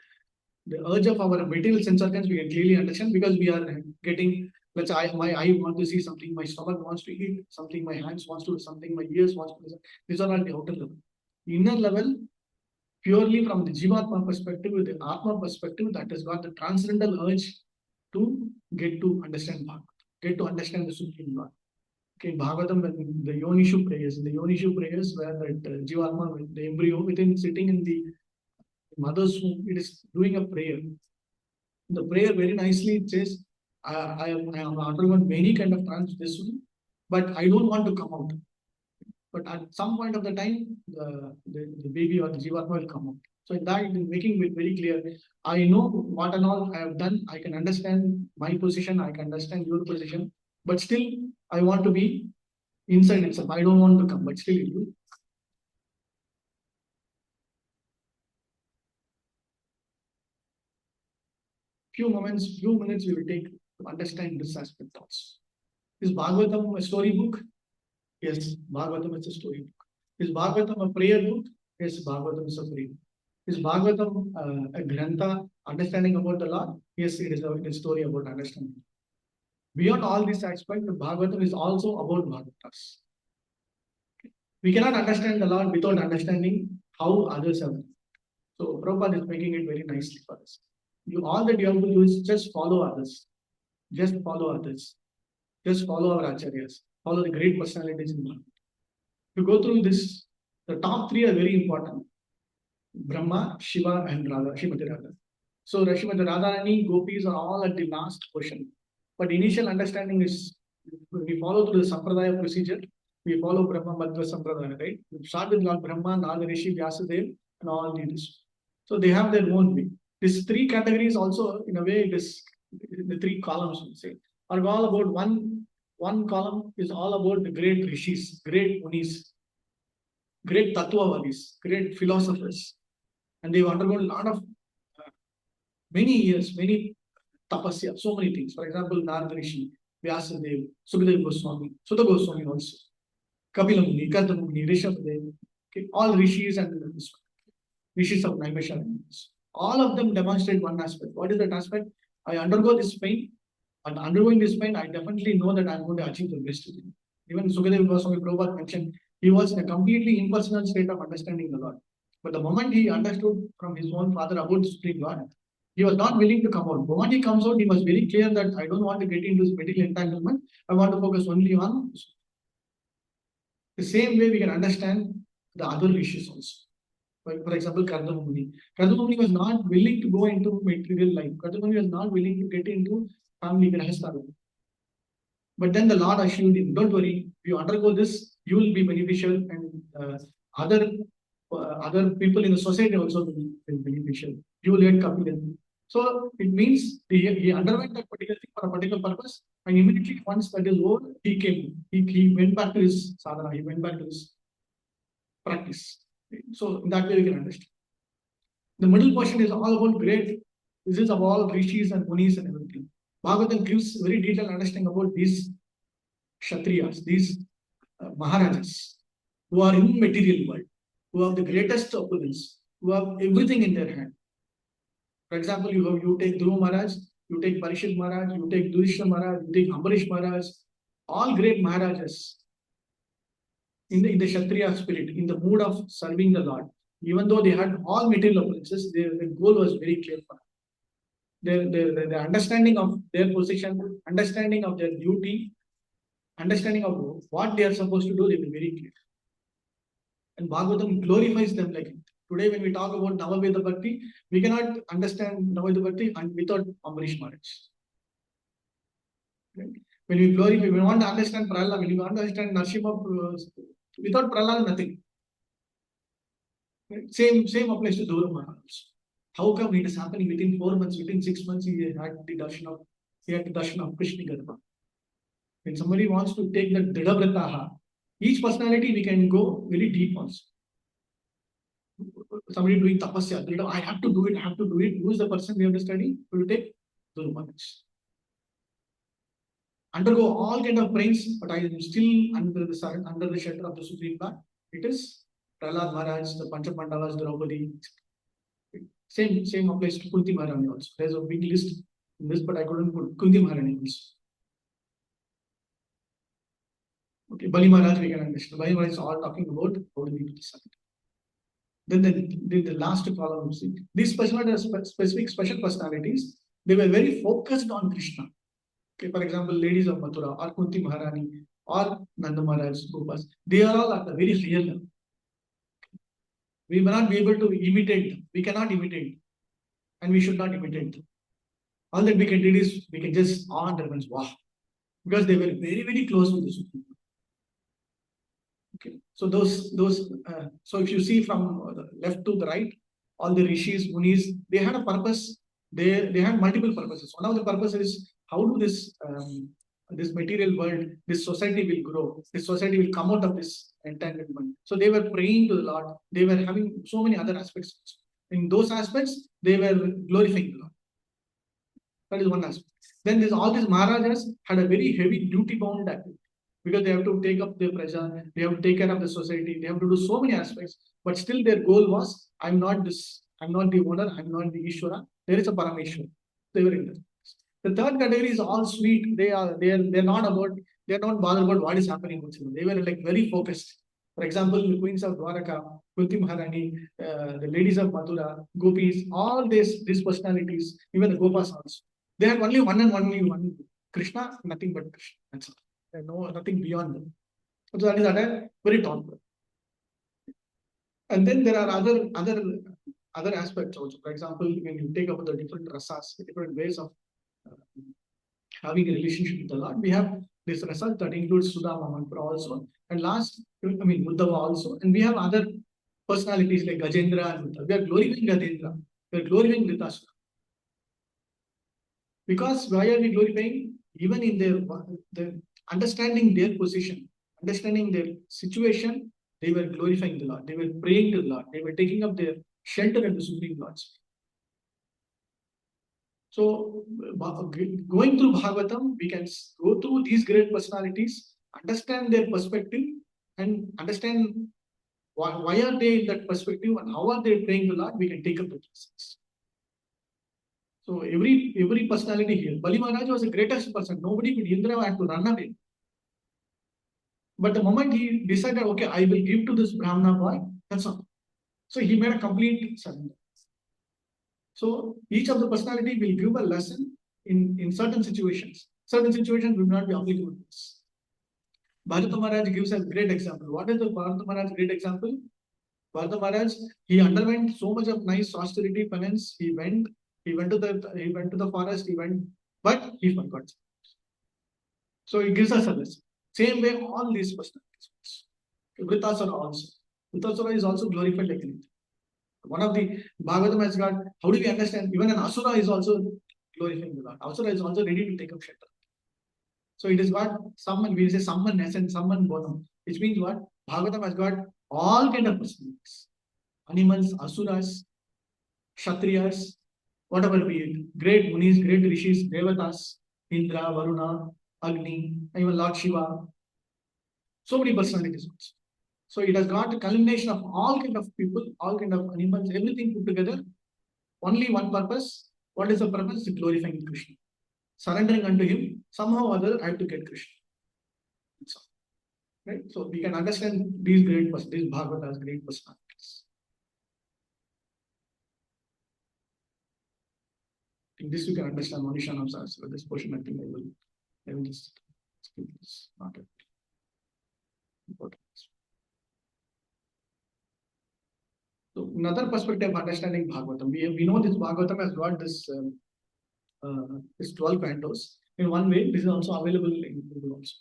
the urge of our material sense organs we can clearly understand because we are getting, let's say my eye wants to see something, my stomach wants to eat something, my hands wants to do something, my ears wants to listen. These are all the outer level. Inner level, purely from the Jivatma perspective, with the Atma perspective, that has got the transcendental urge to get to understand Bhagavad, get to understand the Supreme Lord. Okay, Bhagavatam, when the Yonishu prayers where that Jivatma, the embryo within sitting in the mother's womb, it is doing a prayer. The prayer very nicely it says, I have undergone many kind of transition, but I don't want to come out. But at some point of the time, the baby or the jivatma will come out. So in that, making it very clear, I know what and all I have done. I can understand my position. I can understand your position. But still, I want to be inside itself. I don't want to come, but still it will. Few minutes we will take to understand this aspect also. Is Bhagavatam a story book? Yes, Bhagavatam is a story book. Is Bhagavatam a prayer book? Yes, Bhagavatam is a prayer book. Is Bhagavatam a grantha, understanding about the Lord? Yes, it is a story about understanding. Beyond all these aspects, the Bhagavatam is also about Bhagavatas. We cannot understand the Lord without understanding how others have done. So Prabhupada is making it very nicely for us. All that you have to do is just follow others. Just follow others. Just follow our acharyas. Follow the great personalities in Bhagavatam. To go through this, the top three are very important. Brahma, Shiva, and Radha, Shrimati Radha. So Shrimati Radharani, gopis are all at the last portion. But initial understanding is, we follow through the Sampradaya procedure. We follow Brahma Bhadra Sampradaya, right? We start with Lord Brahma, Nada Rishi, Vyasadeva, and all these. So they have their own way. These three categories also, in a way, it is the three columns, we say, are all about one column is all about the great rishis, great munis, great tattvavadis, great philosophers. And they've undergone a lot of many years, many tapasya, so many things. For example, Narada Rishi, Vyasadeva, Sukadeva Goswami, Sutta Goswami also, Kapila Muni, Karta Muni, Rishabdev, okay, all rishis and rishis of Naimisharanya. All of them demonstrate one aspect. What is that aspect? I undergo this pain, and undergoing this pain, I definitely know that I'm going to achieve the best. Even Sukadeva Goswami Prabhupada mentioned he was in a completely impersonal state of understanding the Lord. But the moment he understood from his own father about the Supreme God, he was not willing to come out. The moment he comes out, he was very clear that I don't want to get into this material entanglement. I want to focus only on the same way we can understand the other issues also. For example, Kardama Muni. Kardama Muni was not willing to go into material life. Kardama Muni was not willing to get into family grahastha. But then the Lord assured him, don't worry, if you undergo this, you will be beneficial, and other people in the society also will be beneficial. You will get kapila. So it means he underwent that particular thing for a particular purpose, and immediately once that is over, he came. He went back to his sadhana, he went back to his practice. So in that way we can understand. The middle portion is all about great. This is of all rishis and munis and everything. Bhagavatam gives very detailed understanding about these kshatriyas, these maharajas, who are in material world, who have the greatest opulence, who have everything in their hand. For example, you take Dhruva Maharaj, you take Parishit Maharaj, you take Yudhishthira Maharaj, you take Ambarish Maharaj, all great maharajas in the Kshatriya spirit, in the mood of serving the Lord. Even though they had all material opulences, their goal was very clear for them. Their understanding of their position, understanding of their duty, understanding of what they are supposed to do, they were very clear. And Bhagavatam glorifies them like it. Today, when we talk about Navaveda Bhakti, we cannot understand Navaveda Bhakti without Ambarish Maharaj. When we glorify, we want to understand Prahlad, when we want to understand Narsimha, without Prahlad, nothing. Same applies to Dhruva Maharaj. How come it is happening within 4 months, within 6 months, he had the darshan of Krishna Garba. When somebody wants to take the Dridhavrataha, each personality we can go very deep also. Somebody doing tapasya, I have to do it, Who is the person we have to study? We will take Dhruva Maharaj. Undergo all kind of brains, but I am still under the shelter of the Supreme God. It is Prahlad Maharaj, the Pancha Pandavas, Draupadi. Same applies to Kunti Maharani also. There's a big list in this, but I couldn't put Kunti Maharani also. Okay, Bali Maharaj we can understand. Bali Maharaj is all talking about how to be with the sun. Then the last column, these specific special personalities, they were very focused on Krishna. Okay, for example, ladies of Mathura or Kunti Maharani or Nanda Maharaj, Gopas, they are all at the very higher level. We may not be able to imitate them. We cannot imitate them. And we should not imitate them. All that we can do is we can just awe and reverence, wow, because they were very, very close to the Supreme. Okay, so so if you see from the left to the right, all the rishis, munis, they had a purpose. They had multiple purposes. One of the purposes is how do this material world, this society will grow. This society will come out of this entanglement. So they were praying to the Lord. They were having so many other aspects. In those aspects, they were glorifying the Lord. That is one aspect. Then all these Maharajas had a very heavy duty bound activity because they have to take up their praja, they have to take care of the society, they have to do so many aspects. But still, their goal was, I'm not the owner, I'm not the Ishvara. There is a Parameshwar. They were in that. The third category is all sweet. They're not bothered about what is happening. They were like very focused. For example, the queens of Dwaraka, Kunti Maharani, the ladies of Mathura, gopis, all these personalities, even the gopas also. They had only one and only one Krishna, nothing but Krishna. That's all. No nothing beyond them. So that is at a very top. And then there are other aspects also. For example, when you take up the different rasas, the different ways of having a relationship with the Lord, we have this rasa that includes Sudama Mantra also. And last, I mean, Uddhava also. And we have other personalities like Gajendra and Uddhava. We are glorifying Gajendra. We are glorifying Vritasura. Because why are we glorifying? Even in their understanding their position, understanding their situation, they were glorifying the Lord. They were praying to the Lord. They were taking up their shelter at the Supreme Lord's. So, going through Bhagavatam, we can go through these great personalities, understand their perspective, and understand why are they in that perspective and how are they praying to the Lord. We can take up the lessons. So every personality here. Bali Maharaj was the greatest person. Nobody could Indra had to run away. But the moment he decided, okay, I will give to this Brahmana boy, that's all. So he made a complete surrender. So each of the personality will give a lesson in certain situations. Certain situations will not be applicable to us. Bharata Maharaj gives a great example. What is the Bharata Maharaj great example? Bharata Maharaj, he underwent so much of nice austerity, penance. He went to the forest, but he forgot. So it gives us a lesson. Same way, all these personalities. Vritasura also. Vritasura is also glorified like anything. One of the Bhagavatam has got, how do we understand? Even an Asura is also glorifying the Lord. Asura is also ready to take up shelter. So it has got someone, we say someone essence, someone bottom, which means what? Bhagavatam has got all kind of personalities. Animals, Asuras, Kshatriyas, whatever be it. Great Munis, great Rishis, Devatas, Indra, Varuna, Agni, even Lord Shiva. So many personalities also. So it has got a culmination of all kind of people, all kind of animals, everything put together. Only one purpose. What is the purpose? Glorifying Krishna. Surrendering unto him. Somehow or other, I have to get Krishna. So, right? So we can understand these Bhagavatas, great personalities. In this you can understand Manisha Namsas. So this portion, I think I will just skip this. Not important. So another perspective of understanding Bhagavatam. We know this Bhagavatam has got this 12 cantos. In one way, this is also available in Google also.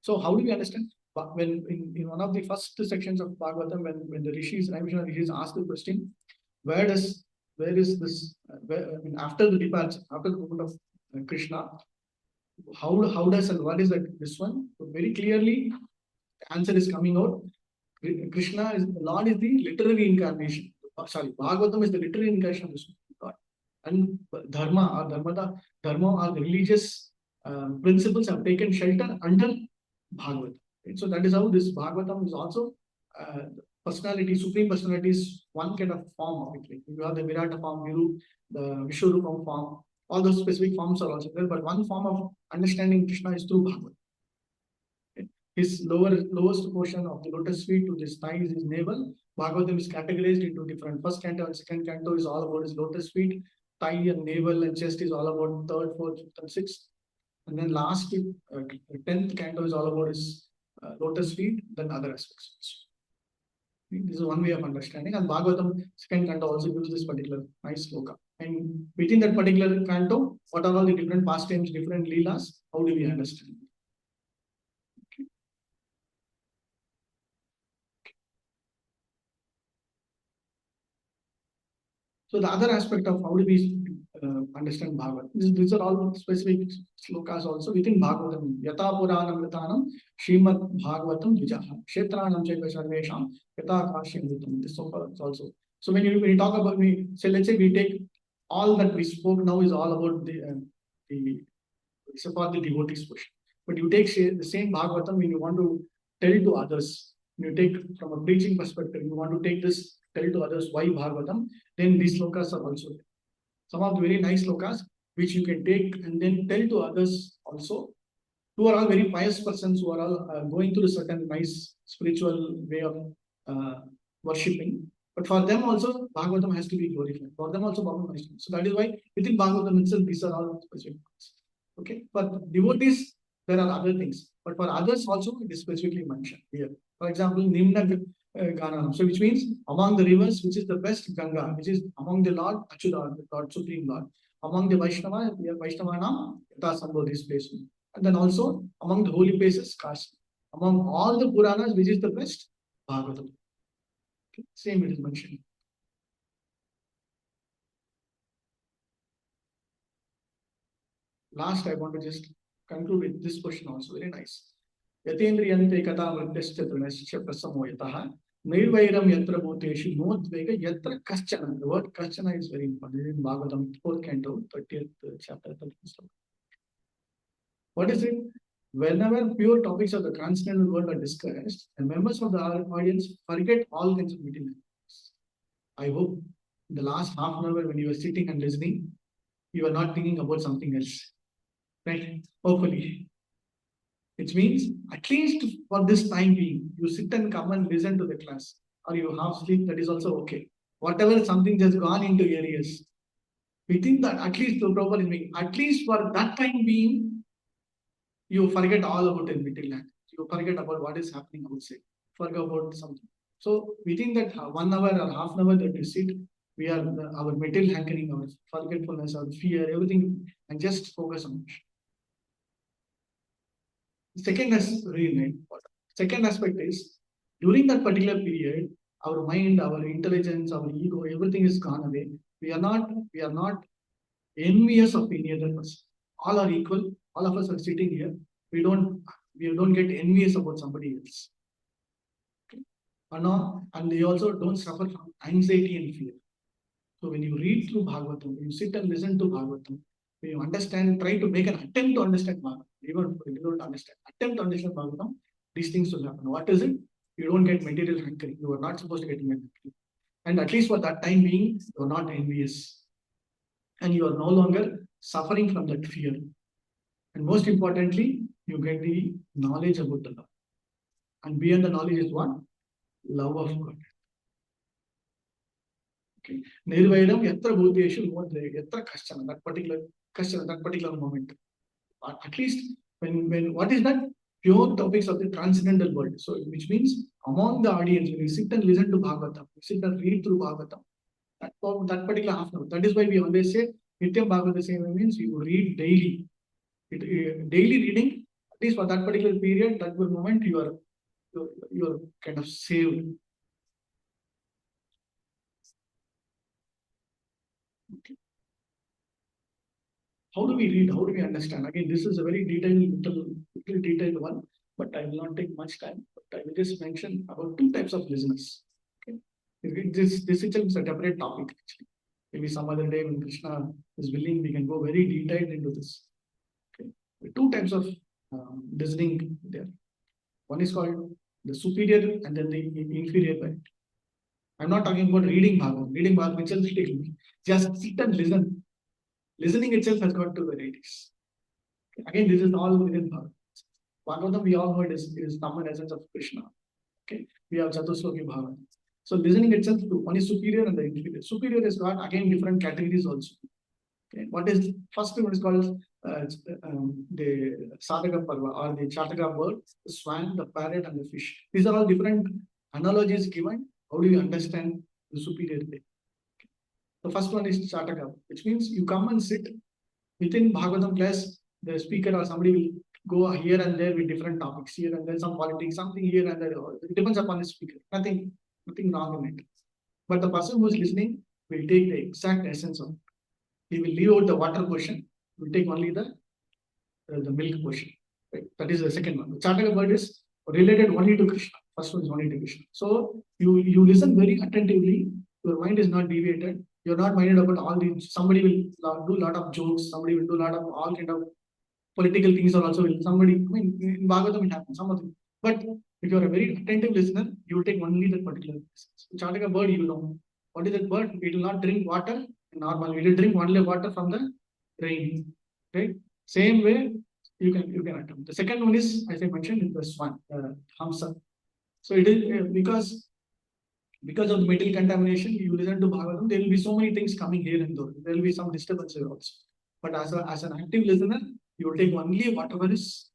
So how do we understand? When in one of the first sections of Bhagavatam, when the rishis, Rameshwara rishis ask the question, where is this? After the departure, after the movement of Krishna, how does and what is that? This one, so very clearly, the answer is coming out. Krishna is the Lord is the literary incarnation. Bhagavatam is the literary incarnation of this God. And dharma or the religious principles have taken shelter under Bhagavatam. Right? So that is how this Bhagavatam is also personality, supreme personality is one kind of form of it. Like you have the Virata form, Viru, the Vishwarupam form, all those specific forms are also there, but one form of understanding Krishna is through Bhagavatam. His lowest portion of the lotus feet to this thigh is his navel. Bhagavatam is categorized into different. First canto and second canto is all about his lotus feet. Thigh and navel and chest is all about third, fourth, fifth, and sixth. And then last 10th canto is all about his lotus feet, then other aspects. This is one way of understanding. And Bhagavatam second canto also gives this particular nice sloka. And within that particular canto, what are all the different pastimes, different leelas? How do we understand? Okay. So the other aspect of how do we understand Bhagavad? These are all specific slokas also within Bhagavatam. Yata Puranam Vitanam Srimad Bhagavatam Vijaha Kshetranam Chaiva Sarvesham Yata Kashyam Vitam. This is also. So when you talk about let's say we take all that we spoke now is all about the it's about the devotees portion. But you take the same Bhagavatam when you want to tell to others. You take from a preaching perspective, you want to take this, tell to others why Bhagavatam, then these slokas are also there. Some of the very nice slokas which you can take and then tell to others also, who are all very pious persons who are all going through a certain nice spiritual way of worshipping. But for them also, Bhagavatam has to be glorified. For them also, Bhagavatam has to be. So that is why within Bhagavatam itself, these are all specific points. Okay, for devotees, there are other things. But for others also, it is specifically mentioned here. For example, Nimna Gananam. So which means among the rivers, which is the best Ganga, which is among the Lord Achyuta, the Lord Supreme Lord. Among the Vaishnava, Vaishnavanam, Yata Sambodhi is placed. And then also among the holy places, Kashi. Among all the Puranas, which is the best? Bhagavatam. Okay. Same it is mentioned. Last, I want to just conclude with this question also. Very nice. Yatendriyante kata vrityascha trinasya prasamoyataha nirvairam yatra bhuteshu nodvega yatra kaschana. The word kaschana is very important in Bhagavatam, 4th canto, 30th chapter, 30th. What is it? Whenever pure topics of the transcendental world are discussed, the members of the audience forget all kinds of material. I hope in the last half an hour when you were sitting and listening, you are not thinking about something else. Right? Hopefully. Which means at least for this time being, you sit and come and listen to the class, or you half sleep, that is also okay. Whatever something just gone into areas, within that, at least the proper is being, at least for that time being, you forget all about the material land. You forget about what is happening outside. Forget about something. So within that 1 hour or half an hour that you sit, we are our material hankering, our forgetfulness, our fear, everything, and just focus on it. Second aspect is during that particular period, our mind, our intelligence, our ego, everything is gone away. We are not envious of any other person. All are equal. All of us are sitting here. We don't get envious about somebody else. Okay? And they also don't suffer from anxiety and fear. So when you read through Bhagavatam, you sit and listen to Bhagavatam, when you understand, try to make an attempt to understand Bhagavatam. Even if you don't understand, attempt to understand Bhagavatam, these things will happen. What is it? You don't get material hankering. You are not supposed to get material hankering. And at least for that time being, you are not envious. And you are no longer suffering from that fear. And most importantly, you get the knowledge about the love. And beyond the knowledge is what? Love of God. Okay. Nirvairam yatra bhuteshu yatra kaschana, that particular moment. At least when what is that? Pure topics of the transcendental world. So which means among the audience, when you sit and listen to Bhagavatam, you sit and read through Bhagavatam, that particular half an hour. That is why we always say Nityam Bhagavata means you read daily. Daily reading, at least for that particular period, that moment, you are kind of saved. Okay. How do we read? How do we understand? Again, this is a very little detailed one, but I will not take much time. But I will just mention about 2 types of listeners. Okay. This itself is a separate topic, actually. Maybe some other day when Krishna is willing, we can go very detailed into this. Okay. 2 types of listening there. One is called the superior and then the inferior variety. I'm not talking about reading Bhagavatam. Reading Bhagavatam itself, just sit and listen. Listening itself has got 2 varieties. Again, this is all within Bhagavatam. Bhagavatam, we all heard is Dhamma essence of Krishna. Okay, we have Chatusloki Bhagavatam. So listening itself, one is superior and the inferior. Superior has got again different categories also. Okay, what is first one is called the Sadhaka Parva or the Chataka bird, the swan, the parrot, and the fish. These are all different analogies given. How do you understand the superior way? The first one is Chataka, which means you come and sit within Bhagavatam class. The speaker or somebody will go here and there with different topics, here and there, some politics, something here and there. It depends upon the speaker. Nothing wrong in it. But the person who is listening will take the exact essence of it. He will leave out the water portion. Will take only the milk portion. Right? That is the second one. The Chataka word is related only to Krishna. First one is only to Krishna. So you listen very attentively. Your mind is not deviated. You're not minded about all these. Somebody will do a lot of jokes. Somebody will do a lot of all kind of political things, or also somebody. I mean, in Bhagavatam it happens. Some of them. But if you're a very attentive listener, you will take only that particular essence. Chataka bird, you know what is that bird? It will not drink water normally. It will drink only water from the rain. Right? Same way you can attempt. The second one is, as I mentioned, is the swan, Hamsa. So it is because of the metal contamination, you listen to Bhagavatam, there will be so many things coming here and there. There will be some disturbances also. But as an active listener, you will take only whatever is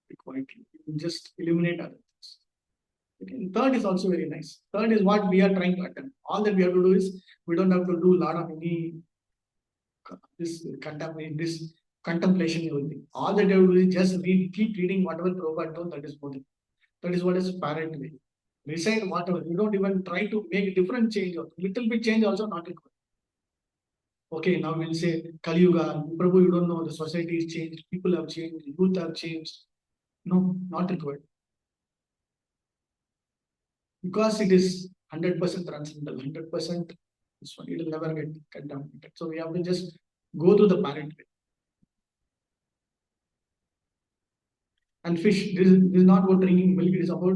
required. You will just eliminate other things. Okay. Third is also very nice. Third is what we are trying to attempt. All that we have to do is, we don't have to do a lot of this contemplation, everything. All that you have to do is just keep reading whatever Prabhupada told, that is more. That is what is parent way. Recite whatever. You don't even try to make a different change, or little bit change also not required. Okay, now we'll say Kali Yuga, Prabhu, you don't know, the society is changed, people have changed, youth have changed. No, not required. Because it is 100% transcendental, 100% this one, it will never get contaminated. So we have to just go to the parent way. And fish, this is not about drinking milk, it is about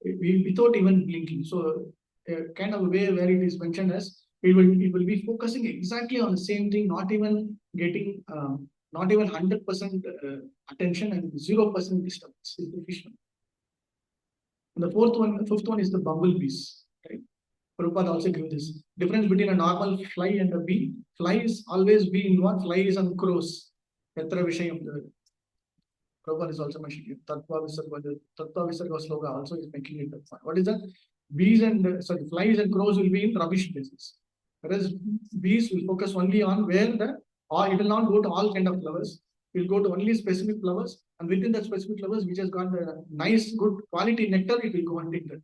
without even blinking. So kind of a way where it is mentioned as it will be focusing exactly on the same thing, not even getting not even 100% attention and 0% disturbance is the fish one. And the fifth one is the bumblebees. Right? Prabhupada also gives this difference between a normal fly and a bee. Flies always be in what? Flies and crows. Yatra Vishayam. Prabhupada is also mentioning it. Tattva Visarga sloga also is making it that point. What is that? Bees and flies and crows will be in rubbish places. Whereas bees will focus only on where it will not go to all kind of flowers. It will go to only specific flowers, and within that specific flowers, which has got the nice, good quality nectar, it will go and take that.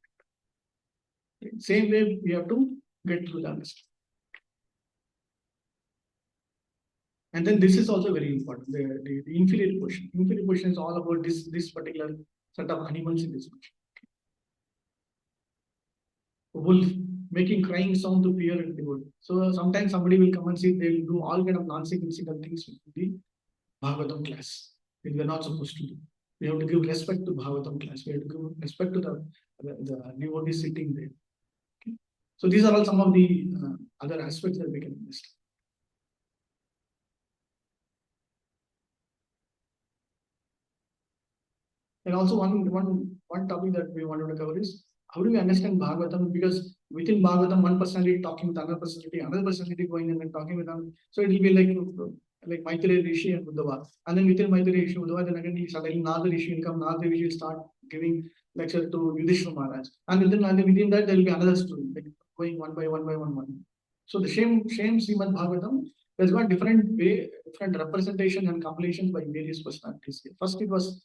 Same way we have to get through the understanding. And then this is also very important, the inferior portion. Inferior portion is all about this particular set of animals in this portion. Wolf making crying sound to fear and devil. So sometimes somebody will come and say they will do all kind of nonsensical things with the Bhagavatam class. We are not supposed to do. We have to give respect to Bhagavatam class. We have to give respect to the devotees sitting there. Okay. So these are all some of the other aspects that we can understand. And also one topic that we wanted to cover is how do we understand Bhagavatam? Because within Bhagavatam, one personality talking with another personality going in and talking with them. So it will be like Maitreya Rishi and Uddhava. And then within Maitreya Rishi and Uddhava, then again suddenly Narada Rishi will come. Narada Rishi will start giving lecture to Yudhishthira Maharaj. And within that, there will be another story, like going one by one. So the same Srimad Bhagavatam, there's got different representation and compilations by various personalities. First, it was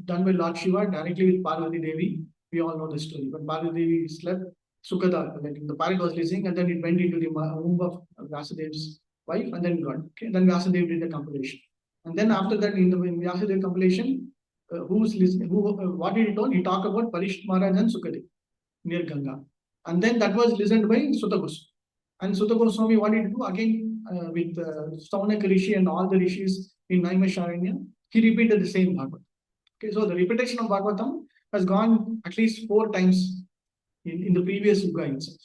done by Lord Shiva directly with Parvati Devi. We all know the story. When Parvati Devi slept, Sukada, like the parrot was listening, and then it went into the womb of Vyasadev's wife, and then God. Okay, then Vyasadeva did the compilation. And then after that, in Vyasadeva compilation, who's listening? What did he told? He talked about Parishit Maharaj and Sukadev near Ganga. And then that was listened by Sutta Goswami. And Sutta Goswami, what did he do? Again, with Staunaka Rishi and all the rishis in Naimisharanya, he repeated the same Bhagavatam. Okay, so the repetition of Bhagavatam has gone at least 4 times in the previous Yuga itself.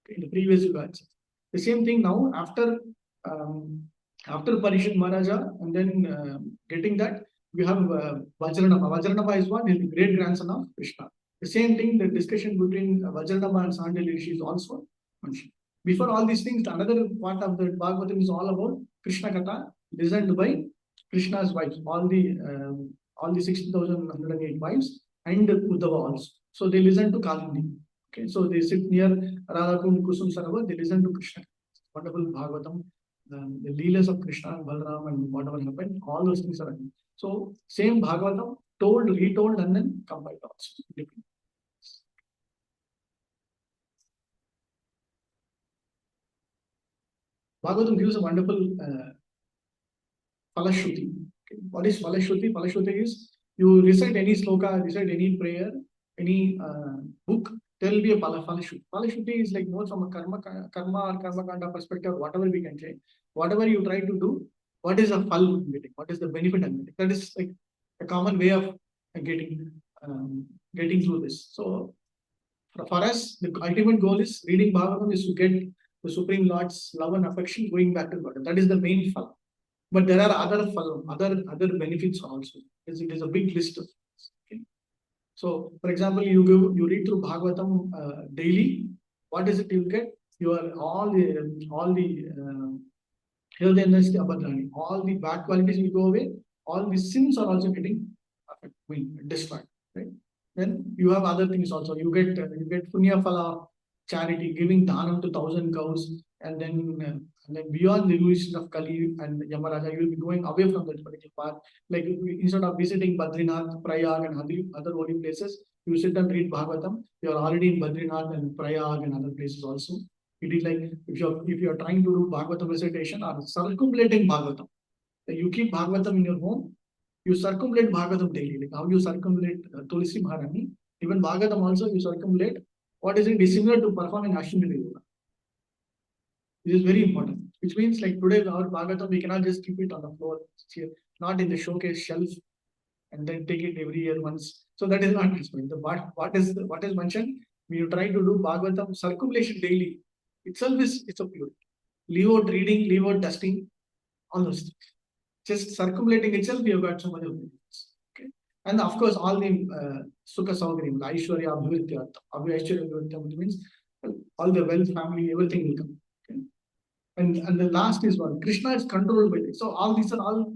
Okay, in the previous Yuga itself. The same thing now after Parishit Maharaja, and then getting that, we have Vajranabha. Vajranabha is what? Is the great grandson of Krishna. The same thing, the discussion between Vajranabha and Sandali Rishi is also mentioned. Before all these things, another part of the Bhagavatam is all about Krishna Katha, listened by Krishna's wives, all the 16,108 wives, and Uddhava also. So they listen to Kalindi. Okay, so they sit near Radhakund Kusum Sarovar, they listen to Krishna. Wonderful Bhagavatam, the Leelas of Krishna and Balaram and whatever happened, all those things are happening. So same Bhagavatam, told, retold, and then compiled also. Bhagavatam gives a wonderful Falashruti. Okay. What is Falashruti? Falashruti is you recite any sloka, recite any prayer, any book, there will be a Falashruti. Falashruti is like more from a karma or karma kanda perspective, whatever we can say. Whatever you try to do, what is the fal getting? What is the benefit I'm getting? That is like a common way of getting through this. So for us, the ultimate goal is reading Bhagavatam is to get the Supreme Lord's love and affection going back to God. That is the main fal. But there are other benefits also. It is a big list of things. Okay. So, for example, you read through Bhagavatam daily. What is it you get? All the healthiness, all the bad qualities will go away. All the sins are also getting destroyed. Right? Then you have other things also. You get punya phala, charity, giving dhanam to 1,000 cows, and then beyond the jurisdiction of Kali and Yamaraja, you will be going away from that particular path. Like instead of visiting Badrinath, Prayag, and other holy places, you sit and read Bhagavatam. You are already in Badrinath and Prayag and other places also. It is like if you're trying to do Bhagavatam recitation or circumambulating Bhagavatam, you keep Bhagavatam in your home, you circumambulate Bhagavatam daily. Like how you circumambulate Tulsi Maharani, even Bhagavatam also you circumambulate. What is it? Is similar to performing Ashwini Yoga. This is very important. Which means like today our Bhagavatam, we cannot just keep it on the floor, here, not in the showcase shelf, and then take it every year once. So that is not possible. What is mentioned, when you try to do Bhagavatam circumambulation daily, itself it's a pure. Leave out reading, leave out dusting, all those things. Just circumambulating itself, we have got so many benefits. Okay. And of course, all the Sukha Saugrim, Aishwarya, Abhivritya, Abhivritya means all the wealth, family, everything will come. Okay. And the last is one. Krishna is controlled by it. So all these are all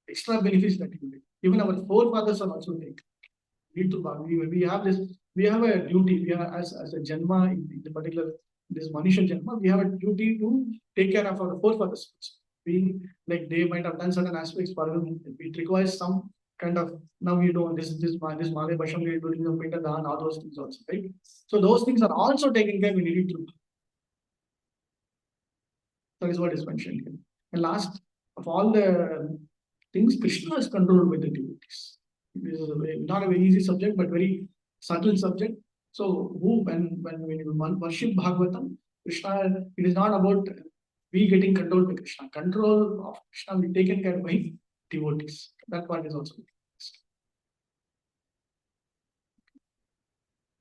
extra benefits that you get. Even our forefathers are also taken. We have this. We have a duty. We are as a Janma in the particular this Manisha Janma. We have a duty to take care of our forefathers. We like they might have done certain aspects for them. It requires some kind of now you know this Malay Basham doing the Peter Dan, all those things also, right? So those things are also taken care when you read through. That is what is mentioned here. And last of all the things, Krishna is controlled by the devotees. This is not a very easy subject, but very subtle subject. So when you worship Bhagavatam, Krishna, it is not about we getting controlled by Krishna. Control of Krishna will be taken care by devotees. That part is also.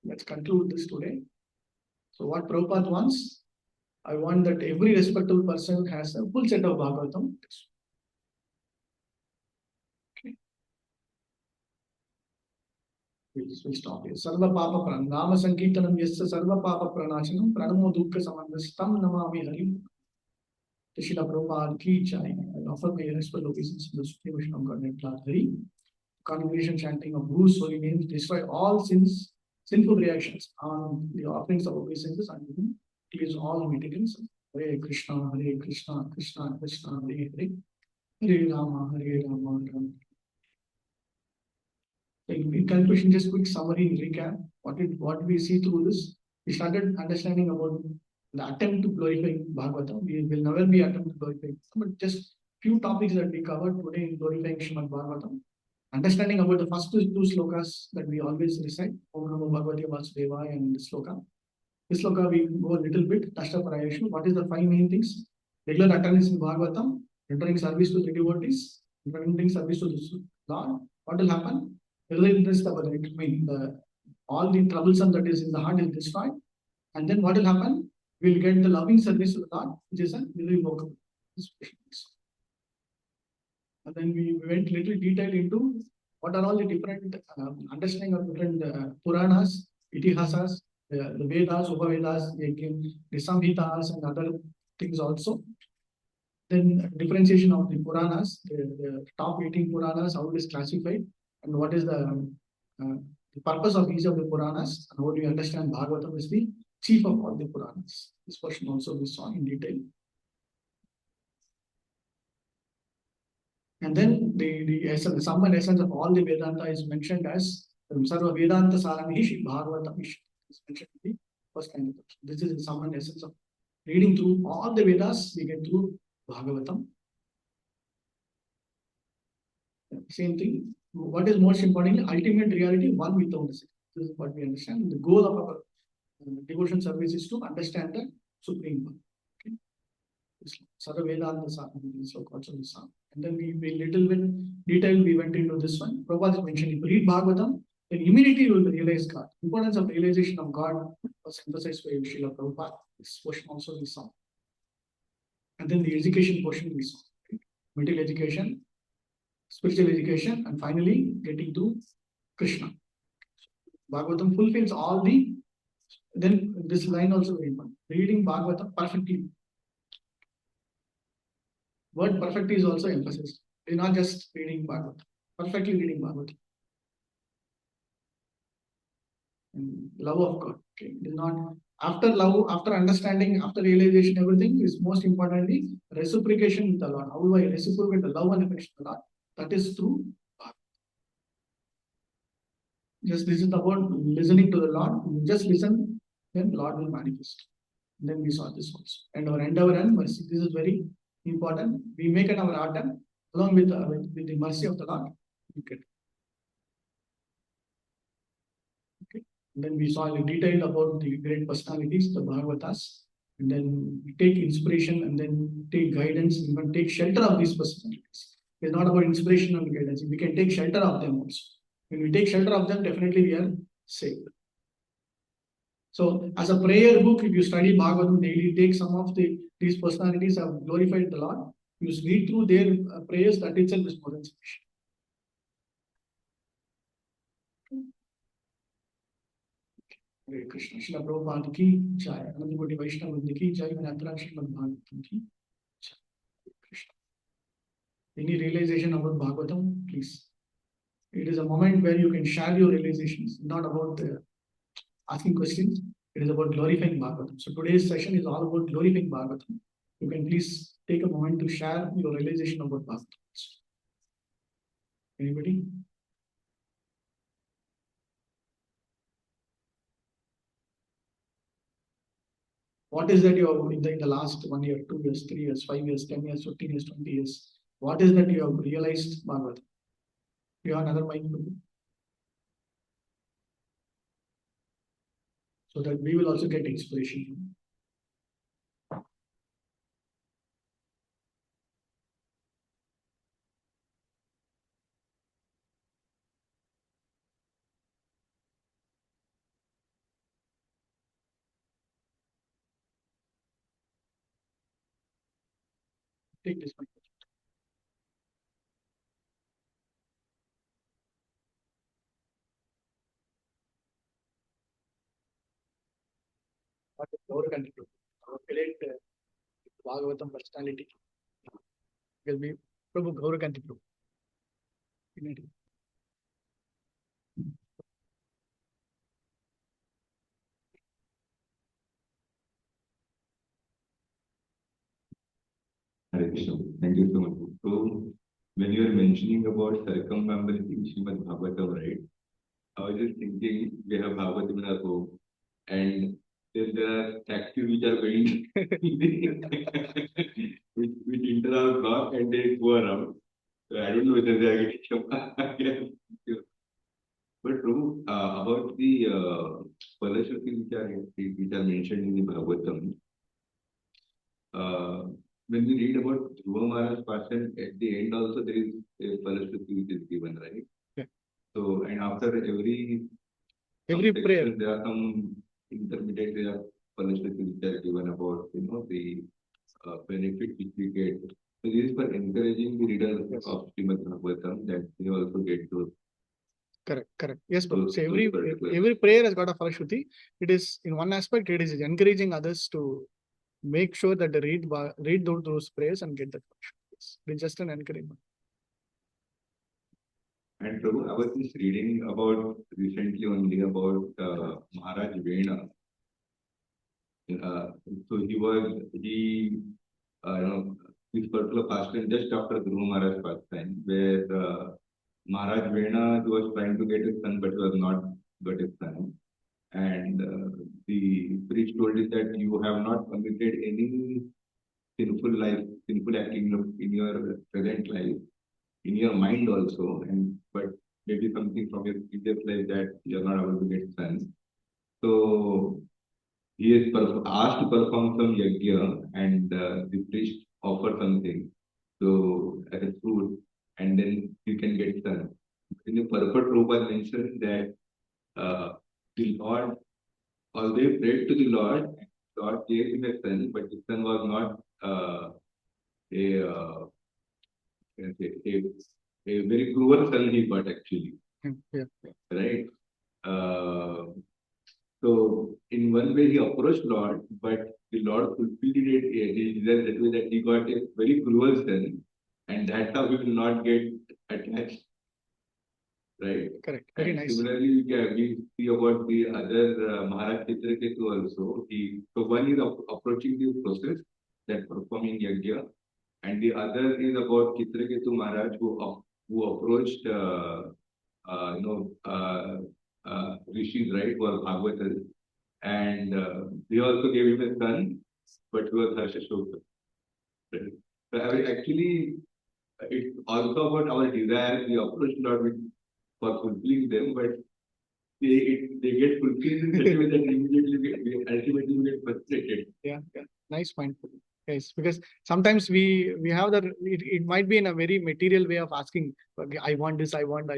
Let's conclude this today. So what Prabhupada wants, I want that every respectable person has a full set of Bhagavatam. Okay. We'll stop here. Sarva Papa Pran. Nama Sankirtanam Yassa Sarva Papa Pranachanam Pranamo Dukkha Samandastam Namami Harim. Srila Prabhupada Ki Jai. I offer my respectful obeisance to the Supreme Vishnu Godhead Lord Hari. Congregation chanting of Guru's holy names destroy all sins, sinful reactions on the offerings of obeisances and even clears all mitigants. Hare Krishna, Krishna Krishna, Hare Hare. Hare Rama, Rama. In conclusion, just quick summary and recap. What we see through this, we started understanding about the attempt to glorify Bhagavatam. We will never be attempt to glorify, but just few topics that we covered today in glorifying Srimad Bhagavatam. Understanding about the first two slokas that we always recite, Om Namo Bhagavate Vasudevaya and this sloka. This sloka we go a little bit, Tashtaparayashu. What is the five main things? Regular attendance in Bhagavatam, rendering service to the devotees, rendering service to the Lord. What will happen? All the troublesome that is in the heart is destroyed. And then what will happen? We'll get the loving service to the Lord, which is a irrevocable. And then we went little detail into what are all the different understanding of different Puranas, Itihasas, the Vedas, Upavedas, the Samhitas and other things also. Then differentiation of the Puranas, the top 18 Puranas, how it is classified, and what is the The purpose of each of the Puranas and how do you understand Bhagavatam is the chief of all the Puranas. This portion also we saw in detail. And then the essence, the sum and essence of all the Vedanta is mentioned as Sarva Vedanta Saramihi Bhagavatam is mentioned in the first kind of portion. This is the sum and essence of reading through all the Vedas, we get through Bhagavatam. Same thing. What is most important? Ultimate reality, one without the second. This is what we understand. The goal of our devotion service is to understand the Supreme One. Okay. Sarva Vedanta Saramihi, so also the sum. And then we little bit detail we went into this one. Prabhupada mentioned if you read Bhagavatam, then immediately you will realize God. Importance of realization of God was emphasized by Srila Prabhupada. This portion also we saw. And then the education portion we saw. Okay. Material education, spiritual education, and finally getting to Krishna. Bhagavatam fulfills all the. Then this line also very important. Reading Bhagavatam perfectly. Word perfect is also emphasized. It is not just reading Bhagavatam. Perfectly reading Bhagavatam. And love of God. Okay. It is not after love, after understanding, after realization, everything is most importantly reciprocation with the Lord. How do I reciprocate the love and affection of the Lord? That is through Bhagavatam. Just this is about listening to the Lord. You just listen, then Lord will manifest. And then we saw this also. And our endeavor and mercy. This is very important. We make it our attempt along with the mercy of the Lord. We get. Okay. And then we saw in detail about the great personalities, the Bhagavatas. And then we take inspiration and then take guidance, even take shelter of these personalities. It's not about inspiration and guidance. We can take shelter of them also. When we take shelter of them, definitely we are saved. So, as a prayer book, if you study Bhagavatam daily, take some of these personalities have glorified the Lord. You read through their prayers, that itself is more than sufficient. Hare Krishna. Srila Prabhupada ki jai. Anandakoti Vaishnava ki jai. Anantara Srimad Bhagavatam ki jai. Hare Krishna. Any realization about Bhagavatam, please. It is a moment where you can share your realizations, not about asking questions. It is about glorifying Bhagavatam. So today's session is all about glorifying Bhagavatam. You can please take a moment to share your realization about Bhagavatam. Anybody? What is that you have in the last 1 year, 2 years, 3 years, 5 years, 10 years, 15 years, 20 years? What is that you have realized Bhagavatam? You have another mic, so that we will also get inspiration. Take this mic. What is our contribute? Our great Bhagavatam personality will be Prabhu Gaura contribute. Hare Krishna. Thank you so much. So, when you were mentioning about circumambulating Srimad Bhagavatam, right? I was just thinking we have Bhagavatam in our home, and then there are taxis which are going which enter our block and they go around. So I don't know whether they are getting Shama. But Prabhu, about the Palashruti which are mentioned in the Bhagavatam, when we read about Dhruva Maharaj Passion, at the end also there is a Palashruti which is given, right? Yeah. So, and after every prayer, there are some intermediate Palashruti which are given about, the benefit which we get. So this is for encouraging the reader of Srimad Bhagavatam that they also get those. Correct. Yes, Prabhu. So every prayer has got a Falashruti. It is, in one aspect, it is encouraging others to make sure that they read those prayers and get that Falashruti. It's just an encouragement. And Prabhu, I was just reading about recently only about Maharaj Vena. So this particular pastime just after Guru Maharaj pastime, where Maharaj Vena was trying to get his son, but he was not got his son. And the priest told him that you have not committed any sinful act in your present life, in your mind also, and but maybe something from your previous life that you are not able to get sons. So he is asked to perform some yajna, and the priest offered something so as a fruit, and then you can get son. In the purport, Prabhupada mentioned that the Lord, although he prayed to the Lord, Lord gave him a son, but the son was not a, a a very cruel son he got actually, Yeah. right? Uh, so in one way he approached Lord, but the Lord fulfilled it his desire that way that he got a very cruel son, and that's how he will not get attached, right? Correct. Very And nice. similarly, we see about the other Maharaj Chitraketu also. So one is approaching the process that performing yajna, and the other is about Chitraketu Maharaj who approached rishis, right, who are Bhagavatas, and they also gave him a son, but he was Harshashoka. Right? So I mean, actually, it's also about our desire. We approach Lord for fulfilling them, but they get fulfilled in such a way that immediately we ultimately we get frustrated. Yeah. Nice point. Yes, because sometimes we have it might be in a very material way of asking, okay, I want this, I want,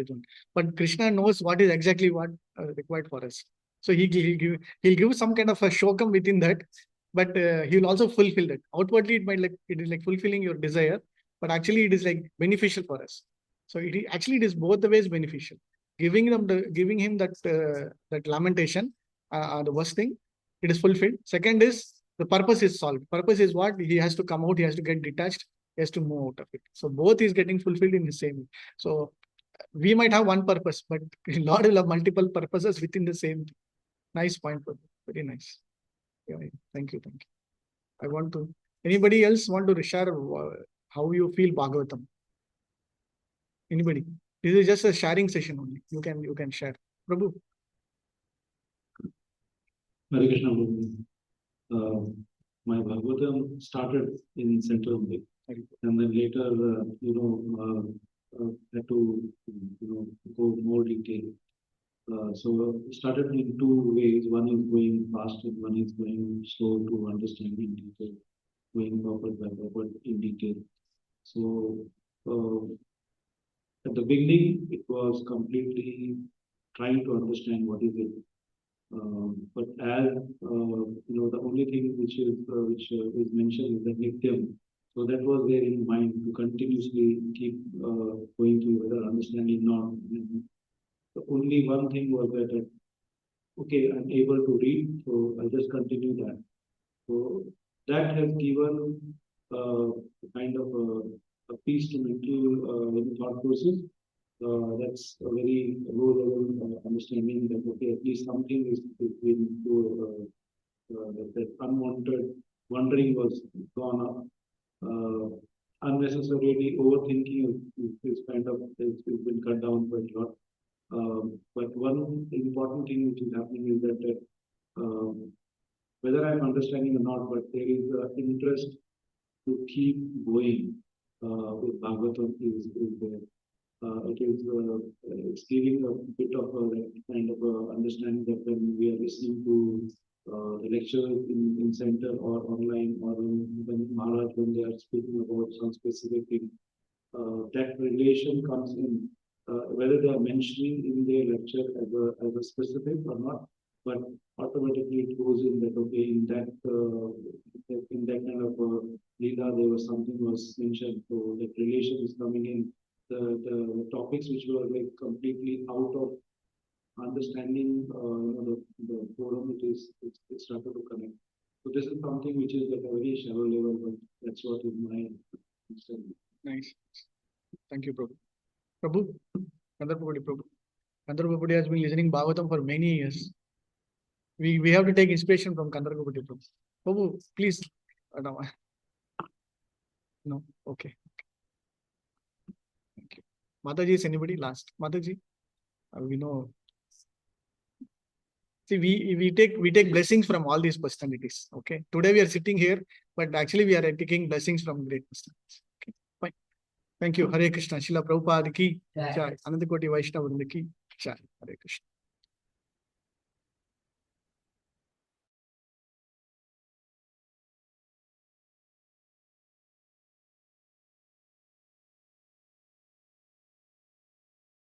but Krishna knows what is exactly what required for us. So he'll give some kind of a shokam within that, but he'll also fulfill that. Outwardly, it is like fulfilling your desire, but actually it is like beneficial for us. So it is both the ways beneficial. Giving him that lamentation, the worst thing, it is fulfilled. Second is the purpose is solved. Purpose is what? He has to come out, he has to get detached, he has to move out of it. So both is getting fulfilled in the same. So we might have one purpose, but Lord will have multiple purposes within the same. Nice point. Very nice. Yeah, thank you. I want to. Anybody else want to share how you feel Bhagavatam? Anybody? This is just a sharing session only. You can share. Prabhu. Hare Krishna. My Bhagavatam started in Central only, and then later, had to, go more detail. So started in two ways. One is going fast, and one is going slow to understand in detail, going forward by forward in detail. So at the beginning, it was completely trying to understand what is it. But as the only thing which is mentioned is the Nityam. So that was there in mind to continuously keep going through whether understanding not. The only one thing was that okay, I'm able to read, so I'll just continue that. So that has given kind of a peace to mental thought process. That's a very low level understanding that okay, at least something is being that unwanted wondering was gone up. Unnecessarily overthinking is kind of it's been cut down quite a lot. But one important thing which is happening is that whether I'm understanding or not, but there is interest to keep going with Bhagavatam is there. It's giving a bit of a kind of understanding that when we are listening to the lecture in center or online or when Maharaj when they are speaking about some specific thing, that relation comes in whether they are mentioning in their lecture as a specific or not, but automatically it goes in that okay in that kind of leela there was something was mentioned, so that relation is coming in. The topics which were like completely out of understanding, the forum, it started to connect. So this is something which is at a very shallow level, but that's what is my understanding. Nice. Thank you, Prabhu. Prabhu. Kandarpapudi Prabhu. Kandarpapudi has been listening Bhagavatam for many years. We have to take inspiration from Kandarpapudi Prabhu. Prabhu, please. No. No. Okay. Thank you. Mataji, is anybody last? Mataji, we know. See, we take blessings from all these personalities. Okay. Today we are sitting here, but actually we are taking blessings from great personalities. Okay. Fine. Thank you. Hare Krishna. Srila Prabhupada ki jai. Anandakoti Vaishnava Vrinda ki jai. Hare Krishna.